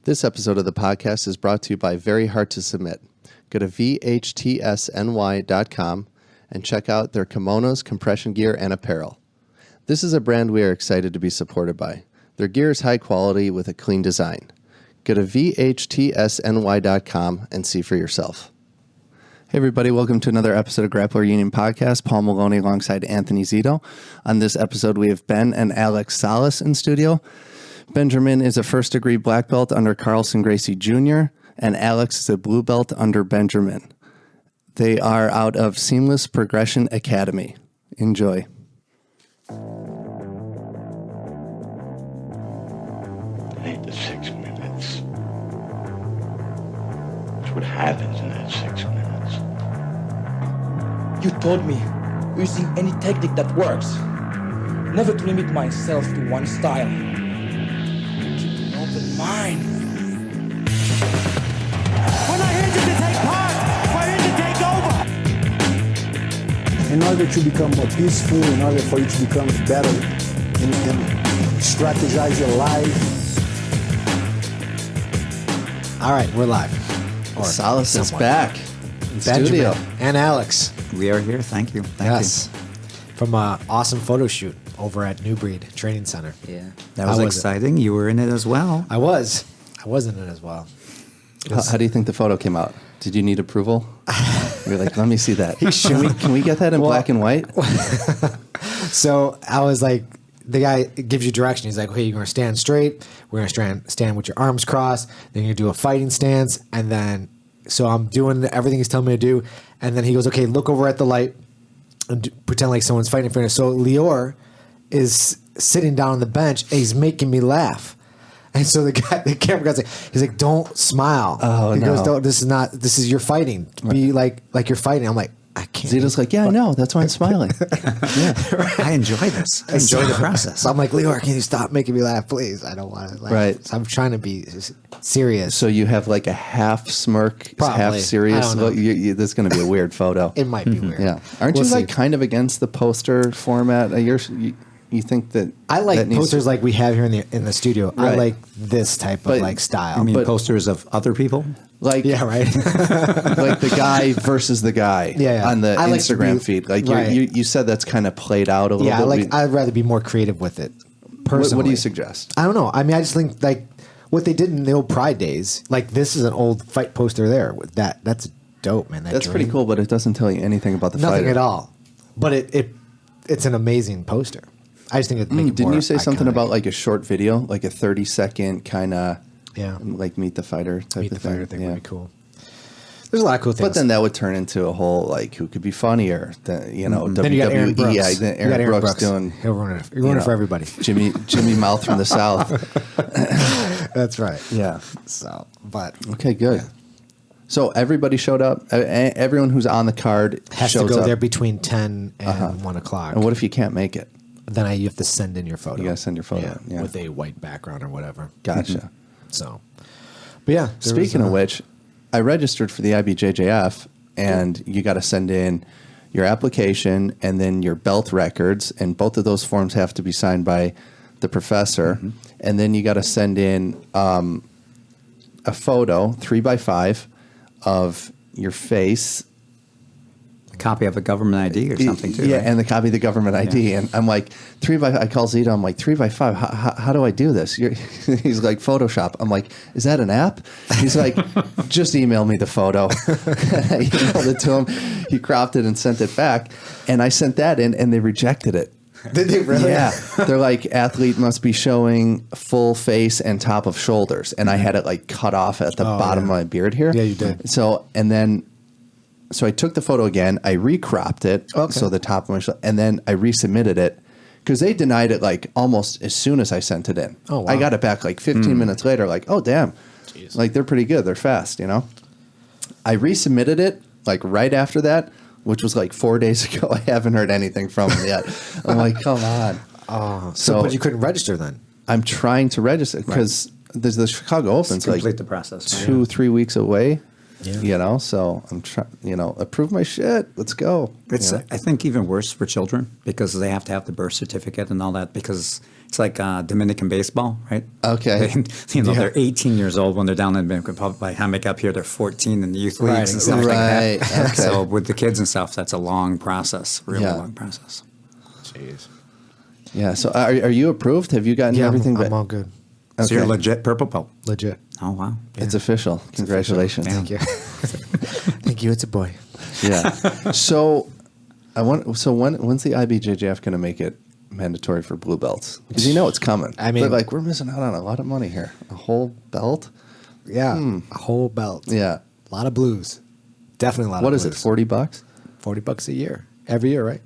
This episode of the podcast is brought to you by Very Hard to Submit. Go to vhtsny.com and check out their kimonos, compression gear, and apparel. This is a brand we are excited to be supported by. Their gear is high quality with a clean design. Go to vhtsny.com and see for yourself. Hey everybody, welcome to another episode of Grappler Union Podcast. Paul Maloney alongside Anthony Zito. On this episode, we have Ben and Alex Salas in studio. Benjamin is a first-degree black belt under Carlson Gracie Jr., and Alex is a blue belt under Benjamin. They are out of Seamless Progression Academy. Enjoy. 8 to 6 minutes. That's what happens in that 6 minutes. You told me using any technique that works. Never to limit myself to one style. Keep an open mind. We're not here to take part. We're here to take over. In order to become more peaceful, in order for you to become better and strategize your life. All right, we're live. Salas is back in Benjamin studio. and Alex. We are here. Thank you. Thank you. From an awesome photo shoot over at New Breed Training Center. Yeah. That was exciting. You were in it as well. I was in it as well. How do you think the photo came out? Did you need approval? You're like, let me see that. Can we get that in black and white? So I was like, the guy gives you direction. He's like, okay, you're going to stand straight. We're going to stand with your arms crossed. Then you're going to do a fighting stance. And then, so I'm doing everything he's telling me to do. And then he goes, okay, look over at the light and pretend like someone's fighting in front of you. So Lior is sitting down on the bench and he's making me laugh. And so the camera guy's like, he's like, don't smile. Oh, he no. goes, this is you're fighting. Be like you're fighting. I'm like, I can't. Zito's like, yeah, I know. That's why I'm smiling. Yeah. I enjoy this. I enjoy the process. So I'm like, Lior, can you stop making me laugh, please? I don't want to laugh. Right. So I'm trying to be serious. So you have like a half smirk, Probably. half serious. I don't know. This is going to be a weird photo. It might be weird. Yeah. Aren't We'll you like see. kind of against the poster format? You think that I like that needs posters to- like we have here in the studio. Right. I like this type But- of like style. I mean, But- posters of other people? like yeah, right. like the guy versus the guy Yeah. on the I like to Instagram be- feed. Like right. you said that's kind of played out a little Yeah, bit. I'd rather be more creative with it. What Personally, do you suggest? I don't know. I mean, I just think like what they did in the old Pride days. Like this is an old fight poster there. With that's dope, man. That's pretty cool, but it doesn't tell you anything about the Nothing fighter at all. But it's an amazing poster. I just think it. Didn't you say something about like a short video, like a 30-second kind of Yeah. like meet the fighter type Meet of the Fighter thing Yeah. would be cool. There's a lot of cool things. But then that would turn into a whole like who could be funnier? then you got Aaron WWE. Brooks. Yeah, You got Aaron Aaron Brooks doing. He'll ruin it. You're ruining it for everybody. Jimmy Mouth from the South. That's right. Yeah. So, but Okay, good. So everybody showed up. Everyone who's on the card has to shows go up. there between 10 and 1 o'clock. And what if you can't make it? Then you have to send in your photo. You gotta send your photo, yeah. with a white background or whatever. Gotcha. So, but yeah. there Speaking was, of which, I registered for the IBJJF, and you got to send in your application and then your belt records, and both of those forms have to be signed by the professor. And then you got to send in a photo, 3x5, of your face. A copy of a government ID or something, too. Yeah, right? and the copy of the government ID. And I'm like, I call Zito, I'm like, 3x5, how do I do this? He's like, Photoshop. I'm like, is that an app? He's like, just email me the photo. I emailed it to him. He cropped it and sent it back. And I sent that in, and they rejected it. Did they really? Yeah. They're like, athlete must be showing full face and top of shoulders. And I had it like cut off at the bottom of my beard here. Yeah, you did. So I took the photo again. I recropped it. Okay. So the top of my shoulder, and then I resubmitted it because they denied it like almost as soon as I sent it in. Oh, wow. I got it back like 15 minutes later. Like, oh, damn. Jeez. Like they're pretty good. They're fast, you know? I resubmitted it like right after that, which was like 4 days ago. I haven't heard anything from them yet. I'm like, come on. So, but you couldn't register then. I'm trying to register because there's the Chicago Open's like Complete the process. 2-3 weeks away. You know, so I'm trying, you know, approve my shit. Let's go. It's, you know? I think, even worse for children because they have to have the birth certificate and all that because it's like Dominican baseball, right? Okay. They're 18 years old when they're down in the Dominican Republic. By the time they get up here, they're 14 in the youth leagues and stuff like that. Okay. So with the kids and stuff, that's a long process, really Yeah. long process. Jeez. Yeah. So are you approved? Have you gotten everything? I'm all good. So you're Okay. legit purple belt. Legit. Oh, wow. It's official. Congratulations. Thank you. Thank you. It's a boy. Yeah. So when's the IBJJF going to make it mandatory for blue belts? Because you know it's coming. I mean- but like we're missing out on a lot of money here. A whole belt. Yeah. A whole belt. Yeah. A lot of blues. Definitely a lot What of is it? blues. $40? $40 a year. Every year, right?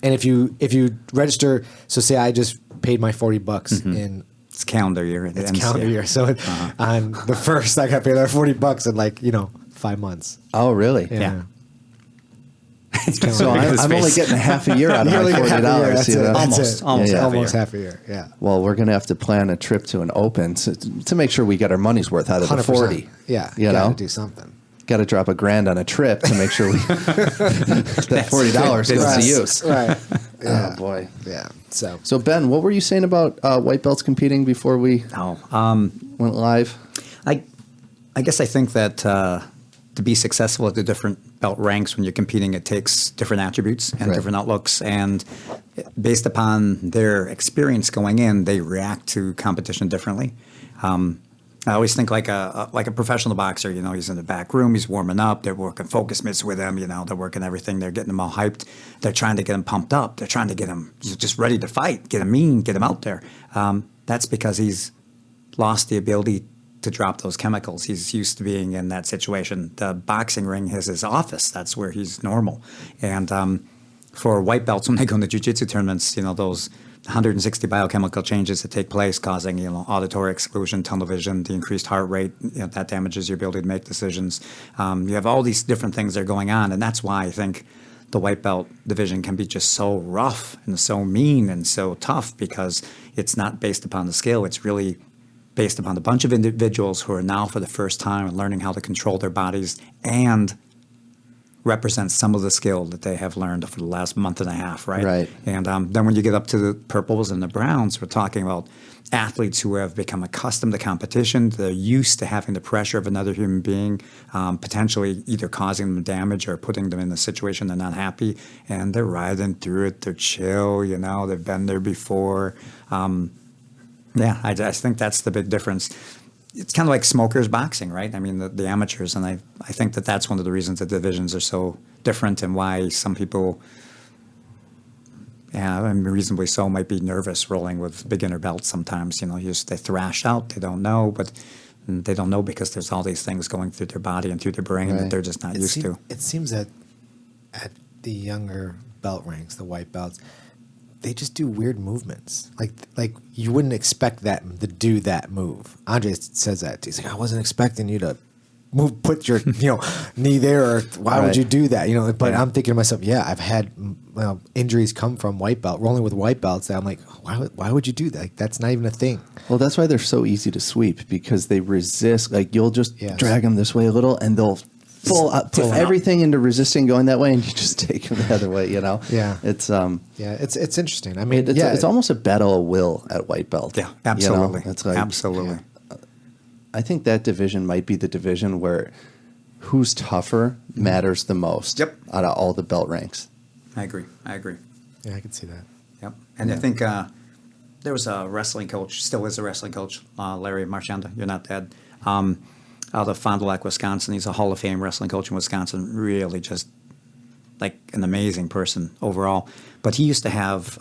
And if you register, so say I just paid my $40 in It's calendar year. It it's ends, calendar yeah. year. So on the first, I got to pay that $40 in like, 5 months. Oh, really? Yeah. So I'm only getting a half a year out of my You're only getting half a year, $40. that's You it. know? That's Almost. it. Almost Yeah, yeah. half a Almost year. half a year. Yeah. Well, we're going to have to plan a trip to an open to make sure we get our money's worth out of the 100%. 40. Yeah. You gotta know? do something. Got to drop $1,000 on a trip to make sure that $40 goes to use. Right. Oh, boy. Yeah. So So, Ben, what were you saying about white belts competing before we went live? I guess I think that to be successful at the different belt ranks when you're competing, it takes different attributes and Right. different outlooks. And based upon their experience going in, they react to competition differently. I always think like a professional boxer, he's in the back room, he's warming up, they're working focus mitts with him, they're working everything, they're getting them all hyped, they're trying to get him pumped up, they're trying to get him just ready to fight, get him mean, get him out there. That's because he's lost the ability to drop those chemicals. He's used to being in that situation. The boxing ring is his office. That's where he's normal. And for white belts, when they go into jiu-jitsu tournaments, those 160 biochemical changes that take place, causing auditory exclusion, tunnel vision, the increased heart rate, that damages your ability to make decisions. You have all these different things that are going on, and that's why I think the white belt division can be just so rough and so mean and so tough, because it's not based upon the skill. It's really based upon a bunch of individuals who are now for the first time learning how to control their bodies and represent some of the skill that they have learned for the last month and a half, right? Right. And then when you get up to the purples and the browns, we're talking about athletes who have become accustomed to competition. They're used to having the pressure of another human being, potentially either causing them damage or putting them in a situation they're not happy, and they're riding through it. They're chill, they've been there before. I think that's the big difference. It's kind of like smokers boxing, right? I mean, the amateurs, and I think that's one of the reasons the divisions are so different and why some people, reasonably so, might be nervous rolling with beginner belts sometimes. They thrash out, they don't know, but they don't know because there's all these things going through their body and through their brain that they're just not used to. It seems that at the younger belt ranks, the white belts, they just do weird movements. Like you wouldn't expect that to do that move. Andre says that. He's like, I wasn't expecting you to put your knee there, or why would you do that? But I'm thinking to myself, I've had injuries come from white belt, rolling with white belts. That I'm like, why would you do that? Like, that's not even a thing. Well, that's why they're so easy to sweep, because they resist. Like, you'll just drag them this way a little, and they'll put everything into resisting going that way, and you just take them the other way. Yeah. It's it's interesting. I mean, it's almost a battle of will at white belt. Yeah, absolutely. It's like, absolutely. I think that division might be the division where who's tougher matters the most. Yep. Out of all the belt ranks. I agree. Yeah, I can see that. Yep. And I think there was a wrestling coach, still is a wrestling coach, Larry Marchanda. You're not dead. Out of Fond du Lac, Wisconsin. He's a Hall of Fame wrestling coach in Wisconsin. Really just like an amazing person overall. But he used to have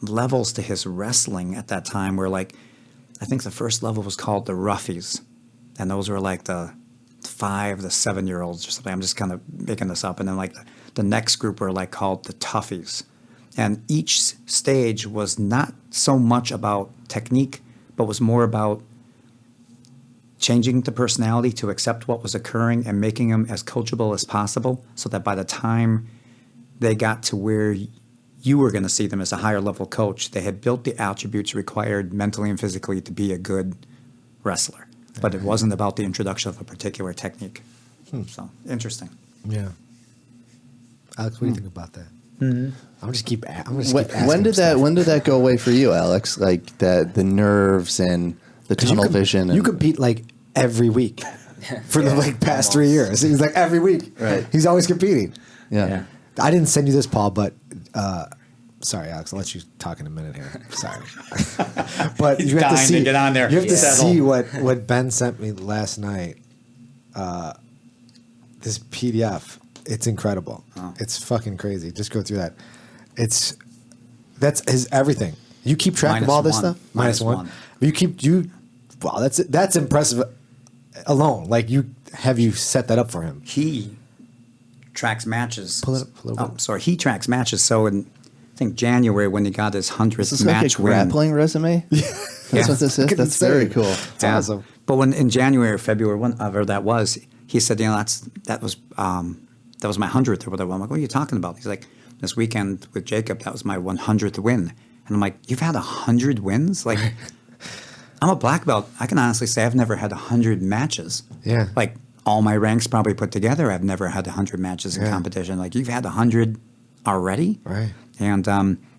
levels to his wrestling at that time where, like, I think the first level was called the roughies. And those were like the 5 to 7-year-olds or something. I'm just kind of making this up. And then like the next group were like called the toughies. And each stage was not so much about technique, but was more about changing the personality to accept what was occurring and making them as coachable as possible, so that by the time they got to where you were going to see them as a higher level coach, they had built the attributes required mentally and physically to be a good wrestler. but it wasn't about the introduction of a particular technique. So interesting. Yeah. Alex, what do you think about that? I'm just keep. I'm just When, keep asking when did him stuff. that? When did that go away for you, Alex? Like the nerves and the 'Cause you tunnel com- vision. You And, compete like every week for the like past 3 years. He's like every week. Right. He's always competing. yeah. I didn't send you this, Paul, but sorry, Alex. I'll let you talk in a minute here. Sorry, but He's you have to dying to see. get on there. You have to Settle. see what Ben sent me last night. This PDF. It's incredible. It's fucking crazy. Just go through that. That's his everything. You keep track of all this -1. stuff. -1. -1. Wow, that's impressive alone. Like have you set that up for him? He tracks matches. Pull it up a little bit. Sorry. He tracks matches. So in, I think January when he got his 100th Is this like match a win. grappling resume? That's what this is. Fucking That's very insane. cool. It's awesome. But when in January or February, whenever that was, he said, that was my 100th or whatever. I'm like, what are you talking about? He's like, this weekend with Jacob, that was my 100th win. And I'm like, you've had 100 wins? Like, I'm a black belt. I can honestly say I've never had 100 matches. Yeah. Like all my ranks probably put together, I've never had 100 matches in Yeah. competition. Like you've had 100 already, Right. And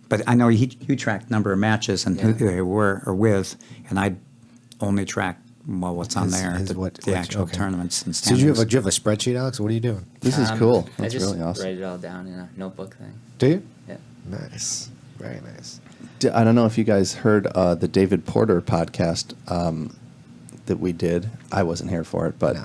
but I know you tracked number of matches and who they were or with, and I only track what's on His- there, his the what- actual okay. tournaments and So do you standings. have a spreadsheet, Alex? What are you doing? This is cool. I That's just really awesome. write it all down in a notebook thing. Do you? Yeah. Nice. Very nice. I don't know if you guys heard the David Porter podcast that we did. I wasn't here for it, but No.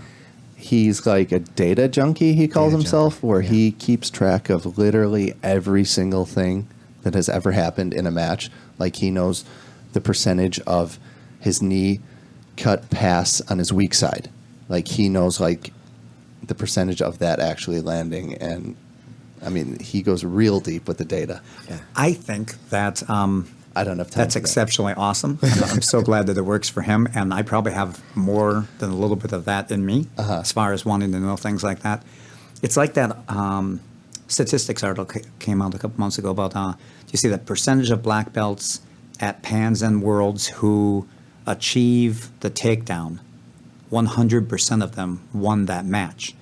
he's like a data junkie, he calls Data himself, junkie, where yeah. he keeps track of literally every single thing that has ever happened in a match. Like he knows the percentage of his knee cut pass on his weak side. Like he knows like the percentage of that actually landing, and I mean he goes real deep with the data. I think that I don't have time. that's for that. exceptionally awesome. I'm so glad that it works for him, and I probably have more than a little bit of that in me as far as wanting to know things like that. It's like that statistics article came out a couple months ago about you see that percentage of black belts at Pans and Worlds who achieve the takedown, 100% of them won that match.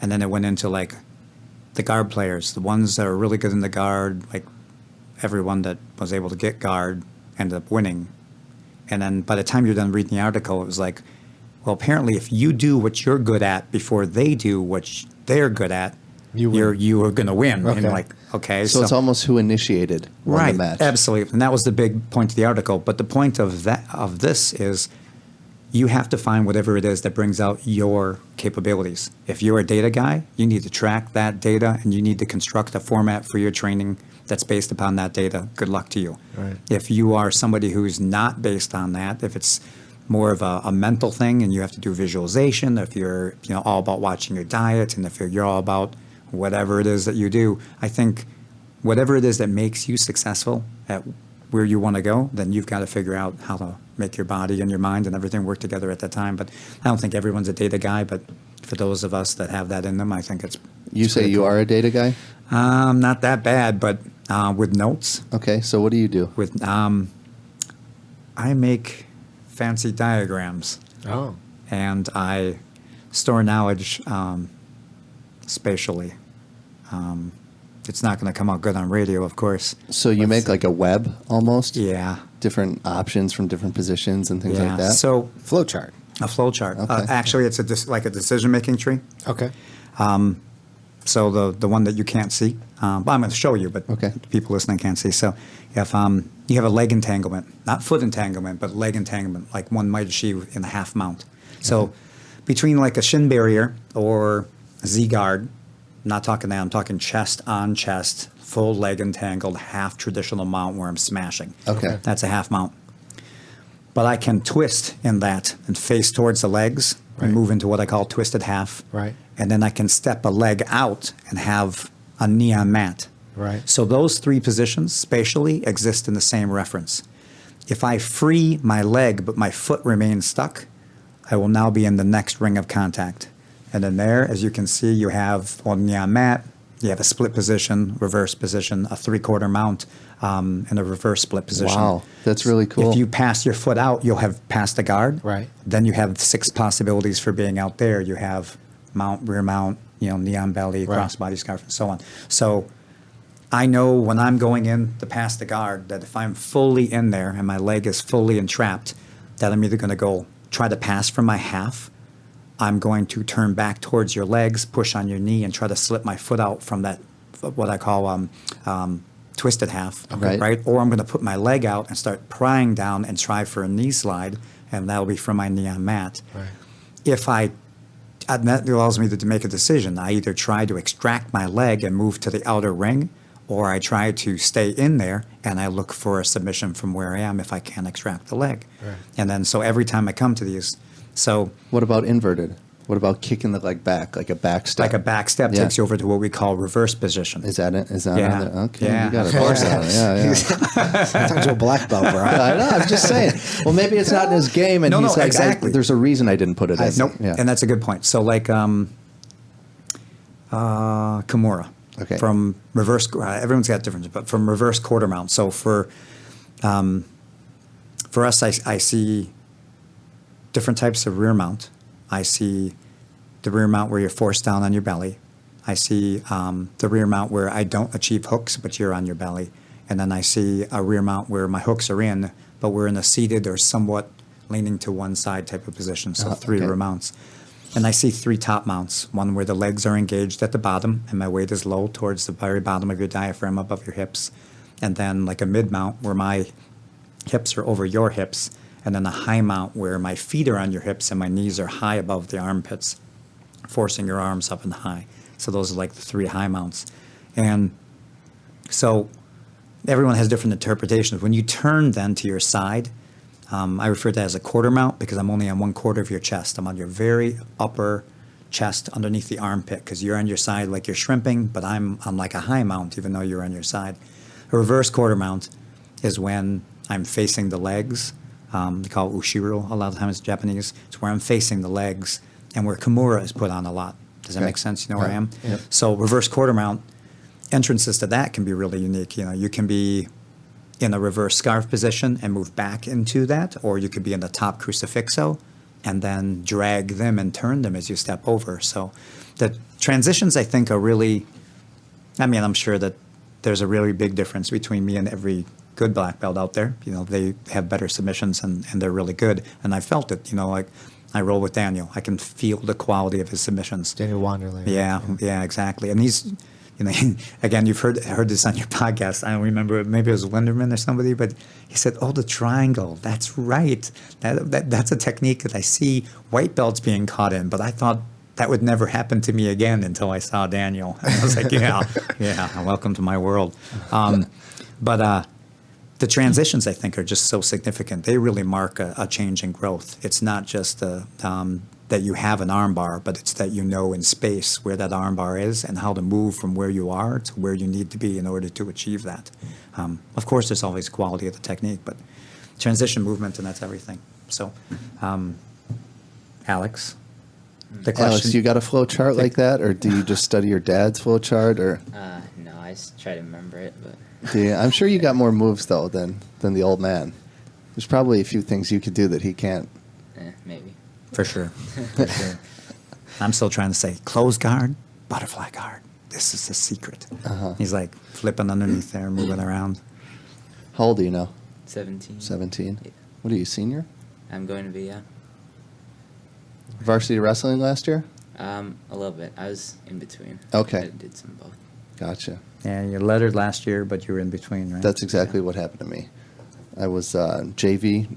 And then it went into like the guard players, the ones that are really good in the guard, like everyone that was able to get guard ended up winning. And then by the time you're done reading the article, it was like, well, apparently if you do what you're good at before they do what they're good at, You win. you are going to win. Okay. And like, okay. So it's almost who initiated won right, the match. absolutely. And that was the big point of the article. But the point of this is you have to find whatever it is that brings out your capabilities. If you're a data guy, you need to track that data and you need to construct a format for your training that's based upon that data. Good luck to you. Right. If you are somebody who's not based on that, if it's more of a mental thing and you have to do visualization, if you're all about watching your diet, and if you're all about whatever it is that you do, I think whatever it is that makes you successful at where you want to go, then you've got to figure out how to make your body and your mind and everything work together at that time. But I don't think everyone's a data guy, but for those of us that have that in them, I think it's You say pretty you cool. are a data guy? Not that bad, but with notes, Okay, so what do you do? with I make fancy diagrams Oh. and I store knowledge spatially. It's not going to come out good on radio, of course. So you make like a web almost? Yeah. Different options from different positions and things Yeah. like that? So Flow chart. a flow chart. Okay. Actually, it's like a decision-making tree. Okay. So the one that you can't see, well, I'm going to show you, but Okay. people listening can't see. So if you have a leg entanglement, not foot entanglement, but leg entanglement, like one might achieve in a half mount. So between like a shin barrier or a Z-guard, I'm not talking that, I'm talking chest on chest, full leg entangled, half traditional mount where I'm smashing. Okay. That's a half mount. But I can twist in that and face towards the legs Right. and move into what I call twisted half. Right. And then I can step a leg out and have a knee on mat. Right. So those three positions spatially exist in the same reference. If I free my leg but my foot remains stuck, I will now be in the next ring of contact. And then there, as you can see, you have one knee on mat, you have a split position, reverse position, a three-quarter mount, in a reverse split position. Wow, that's really cool. If you pass your foot out, you'll have passed the guard. Right. Then you have 6 possibilities for being out there. You have mount, rear mount, knee on belly, Right. crossbody scarf, and so on. So I know when I'm going in to pass the guard that if I'm fully in there and my leg is fully entrapped, that I'm either going to go try to pass from my half. I'm going to turn back towards your legs, push on your knee, and try to slip my foot out from that, what I call twisted half, Right. Or I'm going to put my leg out and start prying down and try for a knee slide, and that'll be from my knee on mat. Right. And that allows me to make a decision. I either try to extract my leg and move to the outer ring, or I try to stay in there and I look for a submission from where I am if I can't extract the leg. Right. And then so every time I come to these, so What about inverted? What about kicking the leg back, like a back step? like a back step Yeah. takes you over to what we call reverse position. Is that it? Is that Yeah. on there? Okay, Yeah. you got it. Of course, yeah. Talking to a black belt, bro. I know. I'm just saying. Well, maybe it's not in his game, and No, he's no, like, exactly. there's a reason I didn't put it in. Nope. Yeah. And that's a good point. So like Kimura. Okay. From reverse, everyone's got different, but from reverse quarter mount. So for us, I see different types of rear mount. I see the rear mount where you're forced down on your belly. I see the rear mount where I don't achieve hooks, but you're on your belly. And then I see a rear mount where my hooks are in, but we're in a seated or somewhat leaning to one side type of position. So 3 okay. rear mounts. And I see 3 top mounts, one where the legs are engaged at the bottom and my weight is low towards the very bottom of your diaphragm above your hips. And then like a mid mount where my hips are over your hips. And then a high mount where my feet are on your hips and my knees are high above the armpits, forcing your arms up and high. So those are like the 3 high mounts. And so everyone has different interpretations. When you turn then to your side, I refer to that as a quarter mount because I'm only on 1/4 of your chest. I'm on your very upper chest underneath the armpit because you're on your side like you're shrimping, but I'm on like a high mount even though you're on your side. A reverse quarter mount is when I'm facing the legs. They call it ushiro a lot of times in Japanese. It's where I'm facing the legs and where kimura is put on a lot. Does that Okay. make sense? You know where I am? Yep. So reverse quarter mount, entrances to that can be really unique. You can be in a reverse scarf position and move back into that, or you could be in the top crucifixo and then drag them and turn them as you step over. So the transitions, I think, are really, I'm sure that there's a really big difference between me and every good black belt out there. They have better submissions and they're really good. And I felt it, like I roll with Daniel. I can feel the quality of his submissions. Daniel Wanderley. Yeah, exactly. And he's, again, you've heard this on your podcast. I don't remember, maybe it was Linderman or somebody, but he said, "Oh, the triangle. That's right. That's a technique that I see white belts being caught in, but I thought that would never happen to me again until I saw Daniel." And I was like, yeah, welcome to my world. But the transitions, I think, are just so significant. They really mark a change in growth. It's not just that you have an arm bar, but it's that you know in space where that arm bar is and how to move from where you are to where you need to be in order to achieve that. Of course, there's always quality of the technique, but transition movement, and that's everything. So, Alex, the question... Alex, you got a flow chart like that, or do you just study your dad's flow chart, or? No, I just try to remember it, but I'm sure you got more moves though than the old man. There's probably a few things you could do that he can't. maybe. For sure. I'm still trying to say close guard, butterfly guard. This is the secret. He's like flipping underneath there, moving around. How old are you now? 17. 17. Yeah. What are you, senior? I'm going to be, yeah. Varsity wrestling last year? A little bit. I was in between. Okay. I did some both. Gotcha. Yeah, you lettered last year, but you were in between, right? That's exactly what happened to me. I was JV,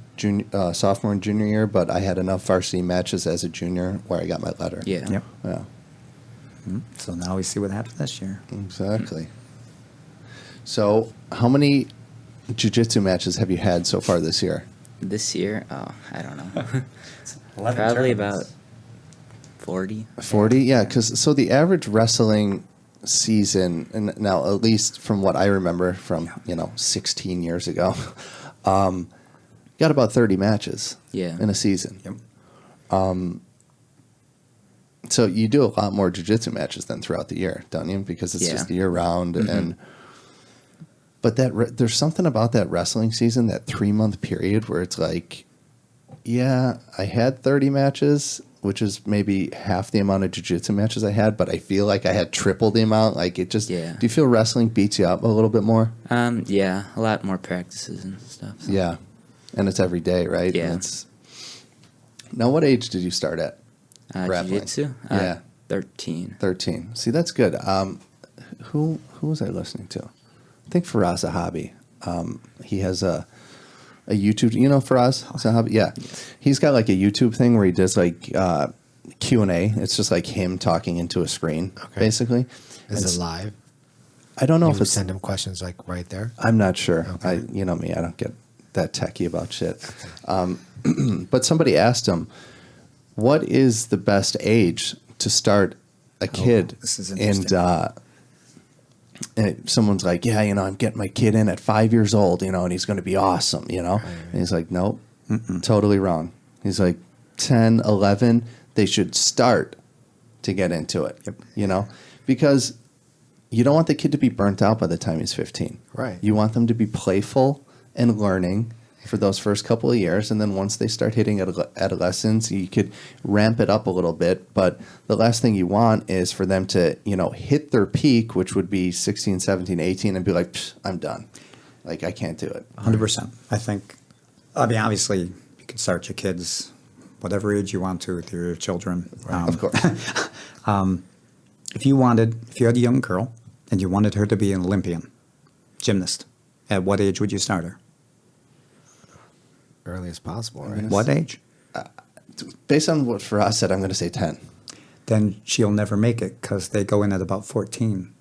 sophomore and junior year, but I had enough varsity matches as a junior where I got my letter. Yeah. Yep. Yeah, So now we see what happened this year. exactly. So how many jiu-jitsu matches have you had so far this year? This year, I don't know. 11 Probably tournaments. about 40. 40? Yeah, because so the average wrestling season, and now at least from what I remember from, 16 years ago, got about 30 matches Yeah. in a season. Yep. So you do a lot more jiu-jitsu matches than throughout the year, don't you? Because it's Yeah. just year-round. And But there's something about that wrestling season, that 3-month period where it's like, yeah, I had 30 matches, which is maybe half the amount of jiu-jitsu matches I had, but I feel like I had triple the amount. Like it just, Yeah. Do you feel wrestling beats you up a little bit more? Yeah, a lot more practices and stuff. So. Yeah. And it's every day, right? Yeah. And now, what age did you start at? Grappling? Jiu-jitsu? Yeah. 13. 13. See, that's good. Who was I listening to? I think Faraz Zahabi. He has a YouTube, Faraz Zahabi? Yeah. He's got like a YouTube thing where he does like Q&A. It's just like him talking into a screen, basically. Is it live? I don't know You if would it's... send him questions like right there. I'm not sure. Okay. You know me, I don't get that techie about shit. But somebody asked him, what is the best age to start a kid? This is interesting. And someone's like, yeah, I'm getting my kid in at 5 years old, and he's going to be awesome, And he's like, nope, totally wrong. He's like, 10, 11, they should start to get into it, because you don't want the kid to be burnt out by the time he's 15. Right. You want them to be playful and learning for those first couple of years, and then once they start hitting adolescence, you could ramp it up a little bit. But the last thing you want is for them to, hit their peak, which would be 16, 17, 18, and be like, I'm done. Like, I can't do it. 100%. I think, obviously, you can start your kids whatever age you want to with your children. Of course. If you had a young girl and you wanted her to be an Olympian gymnast, at what age would you start her? Early as possible, right? What age? Based on what Faraz said, I'm going to say 10. Then she'll never make it because they go in at about 14.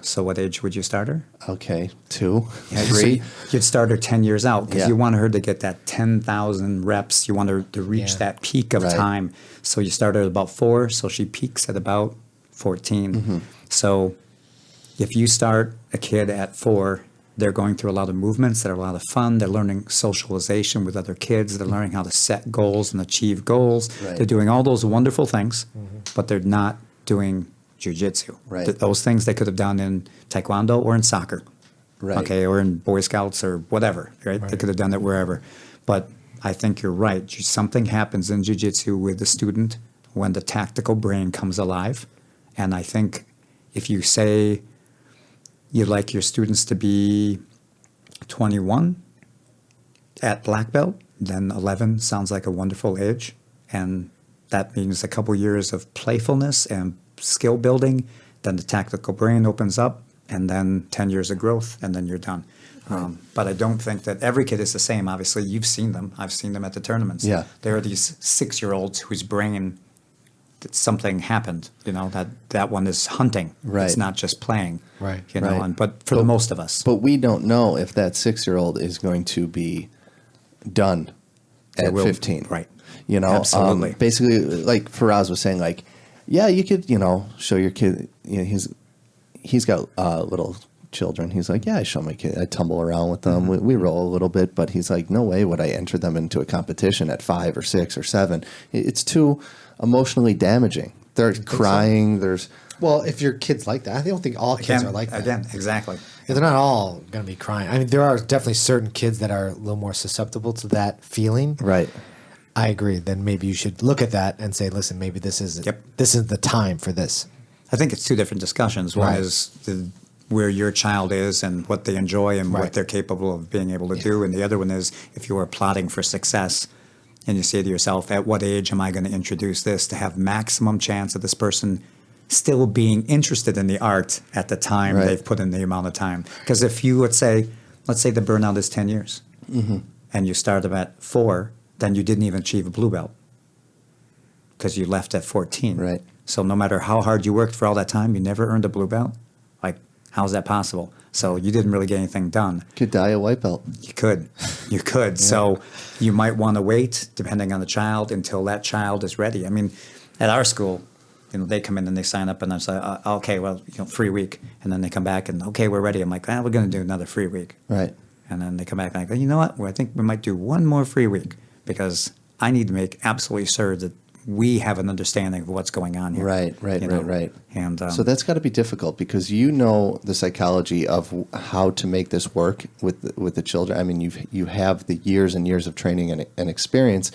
So what age would you start her? Okay, 2, Yeah, 3. so you'd start her 10 years out because Yeah. you want her to get that 10,000 reps. You want her to reach that peak of Right. time. So you start her at about 4, so she peaks at about 14. Mm-hmm. So if you start a kid at 4, they're going through a lot of movements that are a lot of fun. They're learning socialization with other kids. They're learning how to set goals and achieve goals. Right. They're doing all those wonderful things, but they're not doing jiu-jitsu. Right. Those things they could have done in taekwondo or in soccer. Right. Okay, or in Boy Scouts or whatever, right? They could have done it wherever. But I think you're right. Something happens in jiu-jitsu with the student when the tactical brain comes alive. And I think if you say you'd like your students to be 21 at black belt, then 11 sounds like a wonderful age. And that means a couple years of playfulness and skill building. Then the tactical brain opens up, and then 10 years of growth, and then you're done. But I don't think that every kid is the same. Obviously, you've seen them. I've seen them at the tournaments. Yeah. There are these 6-year-olds whose brain, that something happened. That one is hunting. Right. It's not just playing. Right. Right. But for the most of us. But we don't know if that 6-year-old is going to be done at will- 15. right. Absolutely. Absolutely. Basically, like Faraz was saying, like, yeah, you could, show your kid. He's got little children. He's like, yeah, I show my kid. I tumble around with them. We roll a little bit, but he's like, no way would I enter them into a competition at 5 or 6 or 7. It's too emotionally damaging. They're crying. There's Well, if your kid's like that, I don't think all kids are like that. Again, exactly. Yeah, they're not all going to be crying. I mean, there are definitely certain kids that are a little more susceptible to that feeling. right. I agree. Then maybe you should look at that and say, listen, maybe this is the time for this. I think it's two different discussions. One Right. is where your child is and what they enjoy and Right. what they're capable of being able to do. And the other one is if you are plotting for success and you say to yourself, at what age am I going to introduce this to have maximum chance of this person still being interested in the art at the time Right. they've put in the amount of time? Because if you let's say the burnout is 10 years and you start them at 4, then you didn't even achieve a blue belt because you left at 14. Right. So no matter how hard you worked for all that time, you never earned a blue belt. Like, how's that possible? So you didn't really get anything done. Could die a white belt. You could. So you might want to wait, depending on the child, until that child is ready. I mean, at our school, they come in and they sign up, and I say, okay, well, free week, and then they come back and okay, we're ready. I'm like, we're going to do another free week. Right. And then they come back and I go, you know what? Well, I think we might do one more free week because I need to make absolutely sure that we have an understanding of what's going on here. Right. you know? Right. And So that's got to be difficult because you know the psychology of how to make this work with the children. I mean, you have the years and years of training and experience,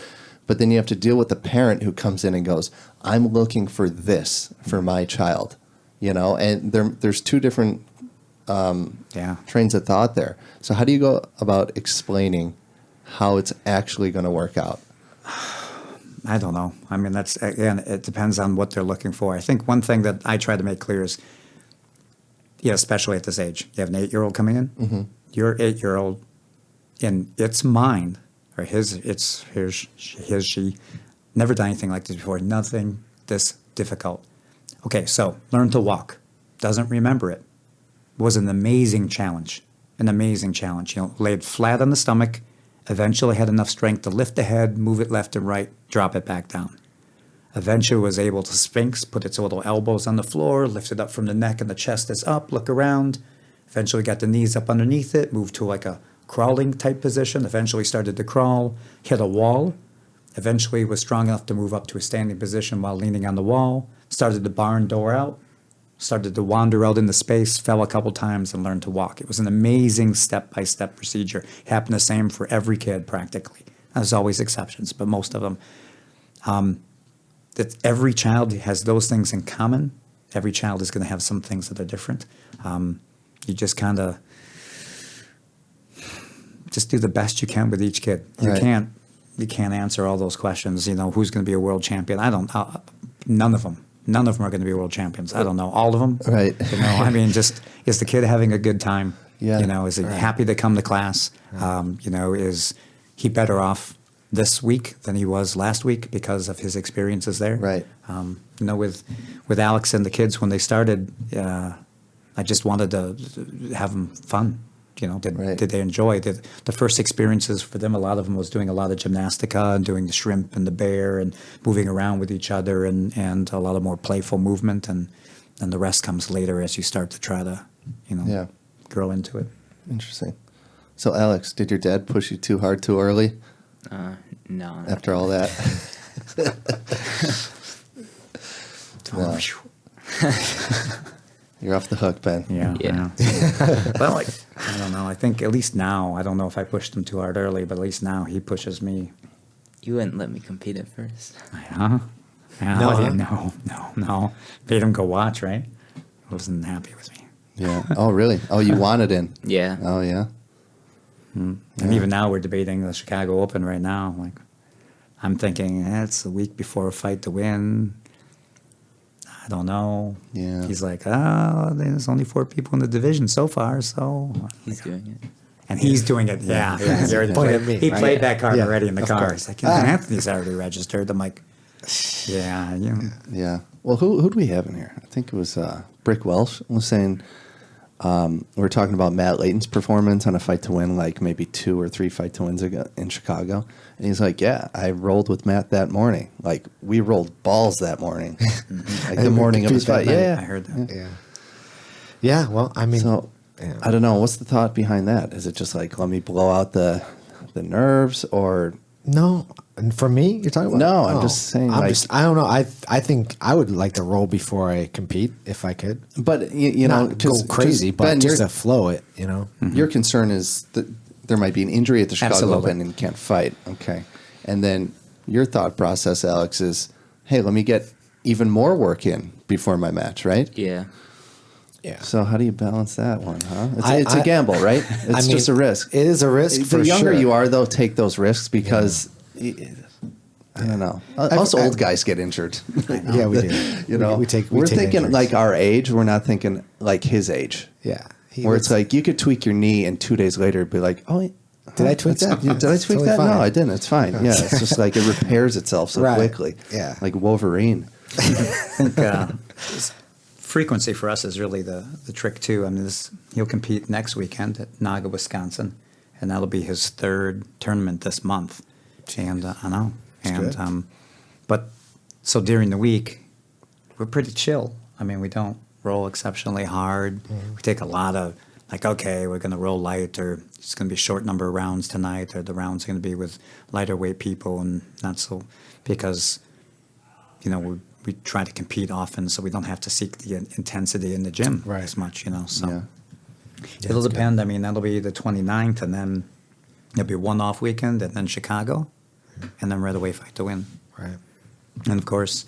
but then you have to deal with the parent who comes in and goes, "I'm looking for this for my child," you know. And there's two different trains of thought there. So how do you go about explaining how it's actually going to work out? I don't know. I mean, that's, again, it depends on what they're looking for. I think one thing that I try to make clear is, especially at this age, you have an 8-year-old coming in. Mm-hmm. Your 8-year-old, in its mind, or she, never done anything like this before. Nothing this difficult. Okay, so learn to walk. Doesn't remember it. Was an amazing challenge. Laid flat on the stomach. Eventually had enough strength to lift the head, move it left and right, drop it back down. Eventually was able to sphinx, put its little elbows on the floor, lift it up from the neck and the chest is up, look around. Eventually got the knees up underneath it, moved to like a crawling type position. Eventually started to crawl, hit a wall. Eventually was strong enough to move up to a standing position while leaning on the wall. Started the barn door out. Started to wander out into space, fell a couple times, and learned to walk. It was an amazing step-by-step procedure. It happened the same for every kid, practically. There's always exceptions, but most of them. That every child has those things in common. Every child is going to have some things that are different. You just kind of just do the best you can with each kid. You can't answer all those questions. Who's going to be a world champion? None of them. None of them are going to be world champions. I don't know. All of them? Right. I mean, just, is the kid having a good time? Yeah. Is he happy to come to class? Is he better off this week than he was last week because of his experiences there? Right. With Alex and the kids when they started, I just wanted to have them fun. Did they enjoy it? The first experiences for them, a lot of them was doing a lot of gymnastica and doing the shrimp and the bear and moving around with each other and a lot of more playful movement. And the rest comes later as you start to try to, grow into it. Interesting. So, Alex, did your dad push you too hard too early? No. After all that? No. You're off the hook, Ben. Yeah. Well, I don't know. I think at least now, I don't know if I pushed him too hard early, but at least now he pushes me. You wouldn't let me compete at first. Huh? No. Made him go watch, right? Wasn't happy with me. Yeah. Oh, really? Oh, you wanted in? Yeah. Oh, yeah? And even now we're debating the Chicago Open right now. Like, I'm thinking, it's a week before a fight to win. I don't know. Yeah. He's like, there's only 4 people in the division so far, so. He's doing it. And he's doing it, yeah. He already Point played, at me, he right? played that card Yeah, already in the of car. course. He's like, Anthony's already registered. I'm like, yeah. Yeah. Well, who do we have in here? I think it was Brick Welsh was saying we were talking about Matt Layton's performance on a fight to win, like maybe 2 or 3 fight to wins ago in Chicago. And he's like, yeah, I rolled with Matt that morning. Like, we rolled balls that morning. Like the morning of his fight. Yeah. I heard that. Yeah, well, I mean, So, I don't know. What's the thought behind that? Is it just like, let me blow out the nerves, or no. And for me, you're talking about? No, I'm just saying, I don't know. I think I would like to roll before I compete if I could. But you know, Not go crazy, but Ben, just to flow it. Your concern is that there might be an injury at the Chicago Absolutely. Open and you can't fight. Okay. And then your thought process, Alex, is, hey, let me get even more work in before my match, right? Yeah. Yeah. So how do you balance that one, huh? It's a gamble, right? It's just a risk. It is a risk. The for younger sure. you are, though, take those risks because, I don't know. Us old guys get injured. Yeah, we do. We're take thinking injuries. like our age. We're not thinking like his age. Yeah. Where it's like you could tweak your knee and 2 days later be like, oh, Did I tweak that? Did I tweak Totally that? fine. No, I didn't. It's fine. Yeah, it's just like it repairs itself so Right. quickly. Yeah. Like Wolverine. I think frequency for us is really the trick too. I mean, he'll compete next weekend at Naga, Wisconsin, and that'll be his 3rd tournament this month. And I know. And but so during the week, we're pretty chill. I mean, we don't roll exceptionally hard. We take a lot of like, okay, we're going to roll light, or it's going to be a short number of rounds tonight, or the rounds are going to be with lighter weight people, and not so because we try to compete often, so we don't have to seek the intensity in the gym Right. as much. So Yeah. it'll depend. I mean, that'll be the 29th, and then there'll be one off weekend, and then Chicago, and then right away Fight to Win. Right. And of course,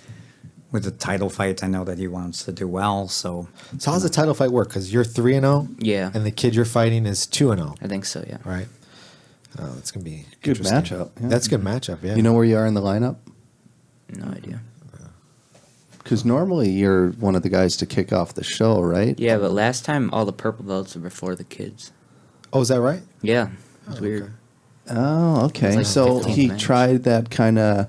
with the title fight, I know that he wants to do well. So So how's the title fight work? Because you're 3-0. Yeah. And the kid you're fighting is 2-0. I think so, yeah. Right. Oh, that's gonna be Good interesting. matchup, yeah. That's a good matchup. Yeah. You know where you are in the lineup? No idea. Because normally you're one of the guys to kick off the show, right? Yeah, but last time all the purple belts were before the kids. Oh, is that right? Yeah, it's weird. Oh, okay. like So 15th he match. tried that kind of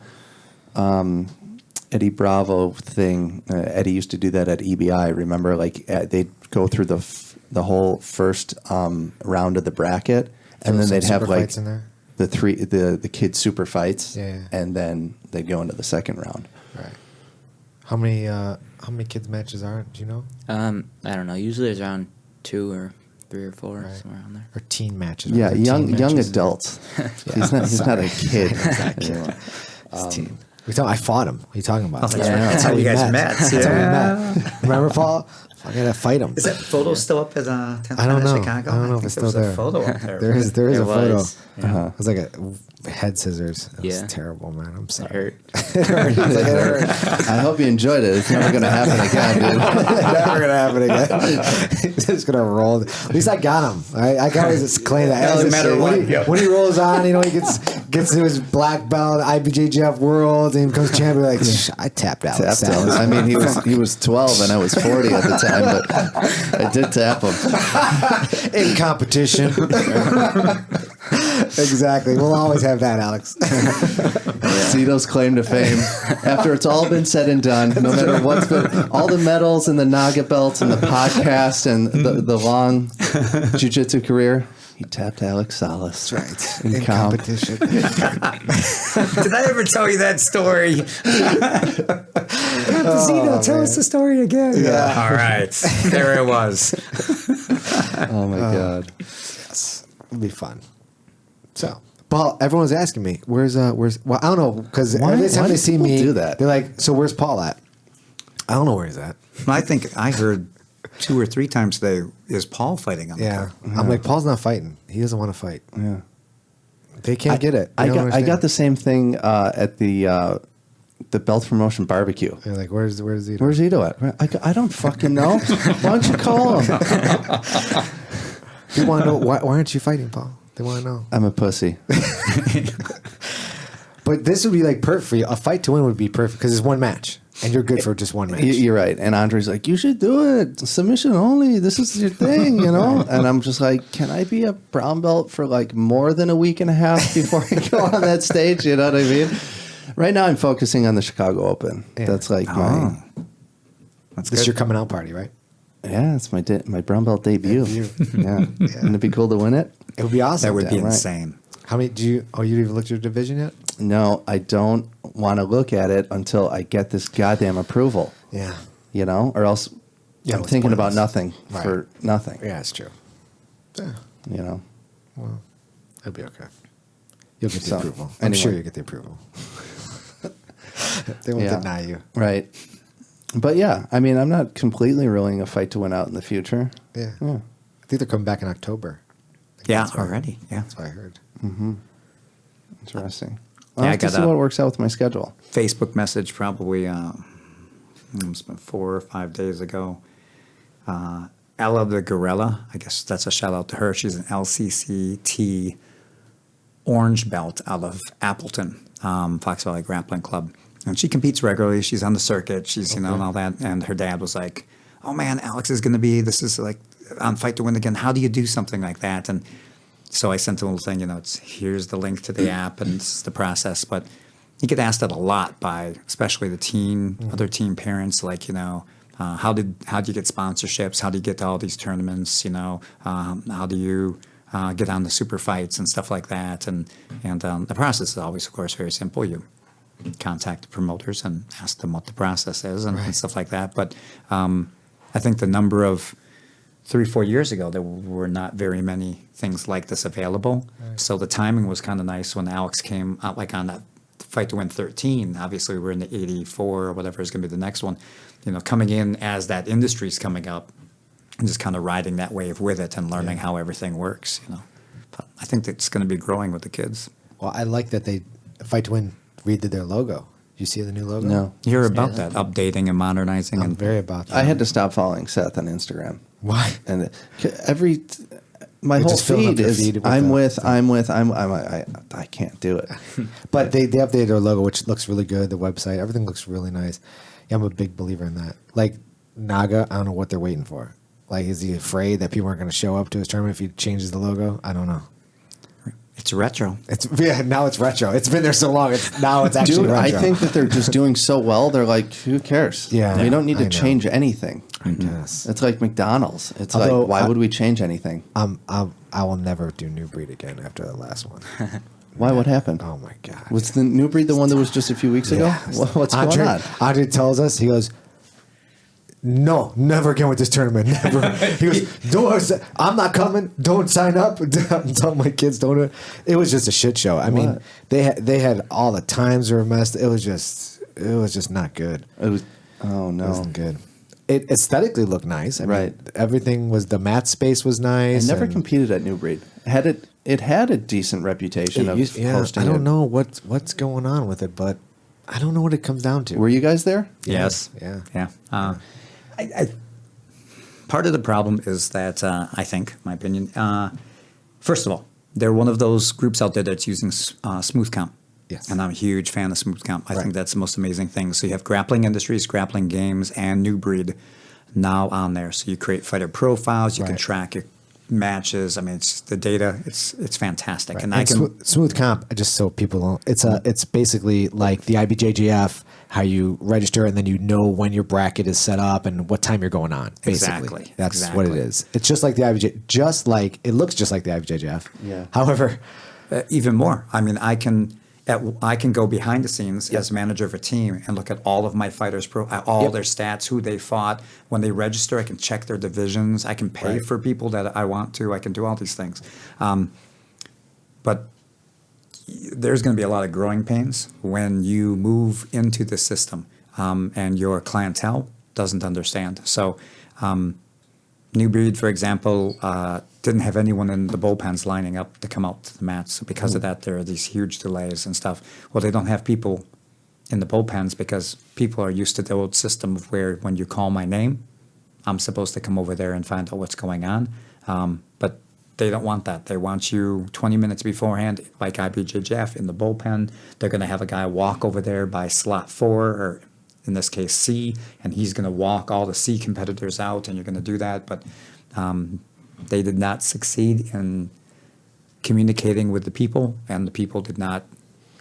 Eddie Bravo thing. Eddie used to do that at EBI. Remember, like they'd go through the whole first round of the bracket, and then Throw some they'd have super like fights in there? the kids super fights, Yeah. and then they'd go into the second round. Right. How many kids matches are? Do you know? I don't know. Usually it's around 2 or 3 or 4, Right. somewhere around there. Or teen matches? Yeah, Are there teen young matches? adults. He's not a kid. anymore. It's teen. I fought him. What are you talking about? that's right. That's how you guys met. That's how we met. Remember, Paul? I gotta fight him. is that photo still up at 10th I don't know. Chicago? I don't know if think it's there was still a there. photo up there. There is It a photo. was, yeah. Uh-huh. It was like a head scissors. It was Yeah. terrible, man. I'm It sorry. hurt. It hurt. I hope you enjoyed it. It's never going to happen again, dude. Never gonna happen again. He's just gonna roll. At least I got him. I can always claim that. Doesn't matter when, what, he, yeah. when he rolls on, he gets to his black belt, IBJJF World, and he becomes champion. Like I tapped Alex Tapped Salas. him. I mean, he was 12 and I was 40 at the time, but I did tap him. in competition. Exactly. We'll always have that, Alex. Zito's claim to fame. After it's all been said and done, no matter what's been, all the medals and the Naga belts and the podcast and the long jiu-jitsu career, he tapped Alex Salas. Right. In In comp. competition. Did I ever tell you that story? Zito, tell us the story again. Yeah. All right. There it was. Oh my God. Yes. It'll be fun. So, Paul, everyone's asking me, where's well, I don't know, because Why- every time why they do see people me, do that? they're like, so where's Paul at? I don't know where he's at. I think I heard 2 or 3 times today, is Paul fighting on the Yeah. card? I'm like, Paul's not fighting. He doesn't want to fight. Yeah. They can't get it. They I don't got understand. the same thing at the Belt Promotion barbecue. They're like, where's he? Where's Zito at? I don't fucking know. Why don't you call him? They want to know, why aren't you fighting, Paul? They want to know. I'm a pussy. But this would be like perfect for you. A fight to win would be perfect because it's one match. And you're good for just one match. You're right. And Andre's like, you should do it. Submission only. This is your thing, you know? And I'm just like, can I be a brown belt for like more than a week and a half before I go on that stage? You know what I mean? Right now I'm focusing on the Chicago Open. Yeah. That's like my, That's This is good. your coming out party, right? yeah, it's my brown belt debut. Yeah. Wouldn't it be cool to win it? It would be awesome. That would be right. insane. How many you even looked at your division yet? No, I don't want to look at it until I get this goddamn approval, Yeah. you know? Or else Yeah, I'm it's thinking about pointless. nothing Right. for nothing, Yeah, it's true. Yeah. you know? Well, it'll be okay. You'll get the So, approval. I'm anyway. sure you'll get the approval. They won't Yeah. deny you. Right. But yeah, I mean, I'm not completely ruling a fight to win out in the future. Yeah. Yeah. I think they're coming back in October. Yeah, That's what I- already. Yeah. That's what I heard. Interesting. Yeah, I'll I have to got see a- what works out with my schedule. Facebook message probably it's been 4 or 5 days ago. Ella the Gorilla, I guess that's a shout out to her. She's an LCCT orange belt out of Appleton, Fox Valley Grappling Club. And she competes regularly. She's on the circuit. She's, and all that. And her dad was like, oh man, Alex is going to be, this is like on Fight to Win again. How do you do something like that? And so I sent a little thing, it's here's the link to the app and this is the process. But you get asked that a lot by especially the other teen parents, like, how do you get sponsorships? How do you get to all these tournaments? How do you get on the super fights and stuff like that? And the process is always, of course, very simple. You contact the promoters and ask them what the process is and stuff like that. But I think the number of 3-4 years ago, there were not very many things like this available. Right. So the timing was kind of nice when Alex came out, like on that Fight to Win 13. Obviously, we're in the 84 or whatever is going to be the next one. Coming in as that industry's coming up and just kind of riding that wave with it and learning how everything works. But I think that's going to be growing with the kids. Well, I like that they Fight to Win redid their logo. You see the new logo? No. You're about that, updating and modernizing. I'm and very about that. I had to stop following Seth on Instagram. Why? And my You're whole just filling up feed your is feed with I can't do it. But they updated their logo, which looks really good. The website, everything looks really nice. Yeah, I'm a big believer in that. Like Naga, I don't know what they're waiting for. Like, is he afraid that people aren't going to show up to his tournament if he changes the logo? I don't know. It's retro. Now it's retro. It's been there so long. Now it's actually Dude, retro. I think that they're just doing so well. They're like, who cares? Yeah. We don't need I to know. change anything. I guess. It's like McDonald's. It's Although like, why would we change anything? I will never do New Breed again after the last one. Why? What happened? Oh my god! Was the New Breed the one that was just a few weeks ago? Yeah. What's Andre, going on? Andre tells us, he goes, no, never again with this tournament. Never. He goes, I'm not coming. Don't sign up. I'm telling my kids, don't do it. It was just a shit show. I mean, they had all the times were messed. It was just not good. It was. Oh no, It wasn't good. It aesthetically looked nice. I mean, Right. everything was, the mat space was nice. I never and competed at New Breed. It had a decent reputation of hosting. I don't it. know what's going on with it, but I don't know what it comes down to. Were you guys there? Yes. Yeah. I part of the problem is that I think, my opinion, first of all, they're one of those groups out there that's using smooth comp. Yes. And I'm a huge fan of smooth comp. I Right. think that's the most amazing thing. So you have Grappling Industries, Grappling Games, and New Breed now on there. So you create fighter profiles. You can Right. track your matches. I mean, it's the data. It's fantastic. Right. And I can. Smooth comp, just so people don't, it's basically like the IBJJF, how you register and then you know when your bracket is set up and what time you're going on. Basically, Exactly. that's what it is. It's just like the IBJ, it looks just like the IBJJF. Yeah. However, Even more. I mean, I can go behind the scenes as manager of a team and look at all of my fighters' all their stats, who they fought. When they register, I can check their divisions. I can pay for people that I want to. I can do all these things. But there's going to be a lot of growing pains when you move into the system and your clientele doesn't understand. So New Breed, for example, didn't have anyone in the bullpens lining up to come out to the mats. So because of that, there are these huge delays and stuff. Well, they don't have people in the bullpens because people are used to the old system of where when you call my name, I'm supposed to come over there and find out what's going on. But they don't want that. They want you 20 minutes beforehand, like IBJJF, in the bullpen. They're going to have a guy walk over there by slot 4, or in this case C, and he's going to walk all the C competitors out, and you're going to do that. But they did not succeed in communicating with the people, and the people did not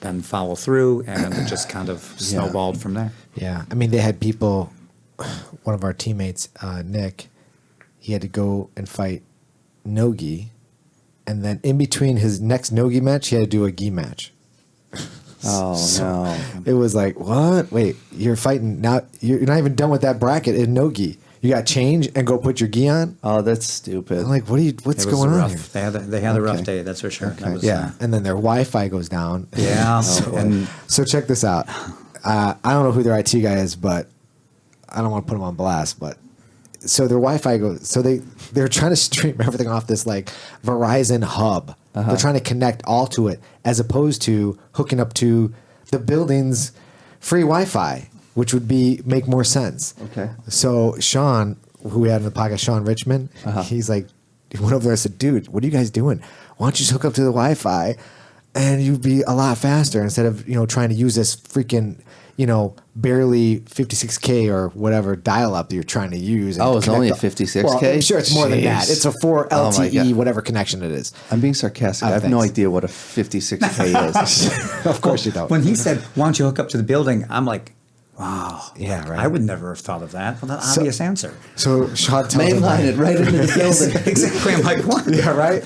then follow through, and it just kind of snowballed from there. yeah, I mean, they had people, one of our teammates, Nick, he had to go and fight no-gi, and then in between his next no-gi match, he had to do a gi match. Oh no. It was like, what? Wait, you're fighting now? You're not even done with that bracket in no-gi. You got to change and go put your gi on? Oh, that's stupid. I'm like, what's It was going on rough. here? They had a rough Okay. day, that's for sure. Okay. That was, Yeah, and then their Wi-Fi goes down. Yeah. and so check this out. I don't know who their IT guy is, but I don't want to put them on blast. But so their Wi-Fi goes. So they're trying to stream everything off this like Verizon hub. They're trying to connect all to it, as opposed to hooking up to the building's free Wi-Fi, which would make more sense. Okay. So Sean, who we had in the podcast, Sean Richmond, he's like, he went over there and said, dude, what are you guys doing? Why don't you just hook up to the Wi-Fi and you'd be a lot faster instead of, trying to use this freaking, barely 56K or whatever dial-up that you're trying to use. Oh, it's only a connect 56K? Well, I'm sure it's more than that. Jeez. It's a 4 Oh my LTE, God. whatever connection it is. I'm being sarcastic. I have no thanks. idea what a 56K is. Of course you don't. When he said, "Why don't you hook up to the building?" I'm like, "Wow, Yeah, right. I would never have thought of that." Well, that's an obvious answer. So Sean tells him, Mainline it right into the building. Exactly. I'm like, "What?" yeah, right.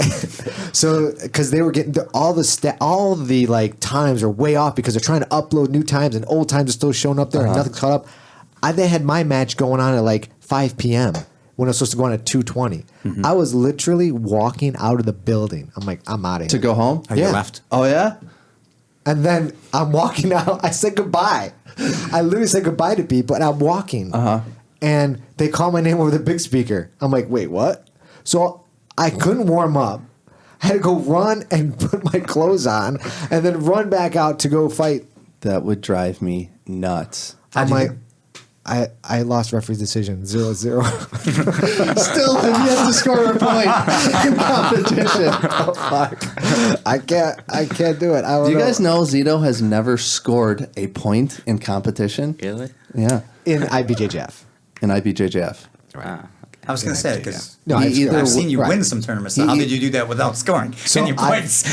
So, because they were getting all the like times are way off because they're trying to upload new times and old times are still showing up there and nothing's caught up. They had my match going on at like 5 p.m. when it was supposed to go on at 2:20. I was literally walking out of the building. I'm like, I'm out of here. To go home? Oh, you left? Oh, yeah? And then I'm walking out. I said goodbye. I literally said goodbye to people, and I'm walking. And they call my name over the big speaker. I'm like, wait, what? So I couldn't warm up. I had to go run and put my clothes on, and then run back out to go fight. That would drive me nuts. I'm like, I lost referee's decision 0-0. Still have yet to score a point in competition. Oh, fuck. I can't do it. I don't Do you know. guys know Zito has never scored a point in competition? Really? Yeah, In IBJJF. in IBJJF. Wow. I was going to say, because No, I've seen you right. win some tournaments. So how did you do that without scoring any points?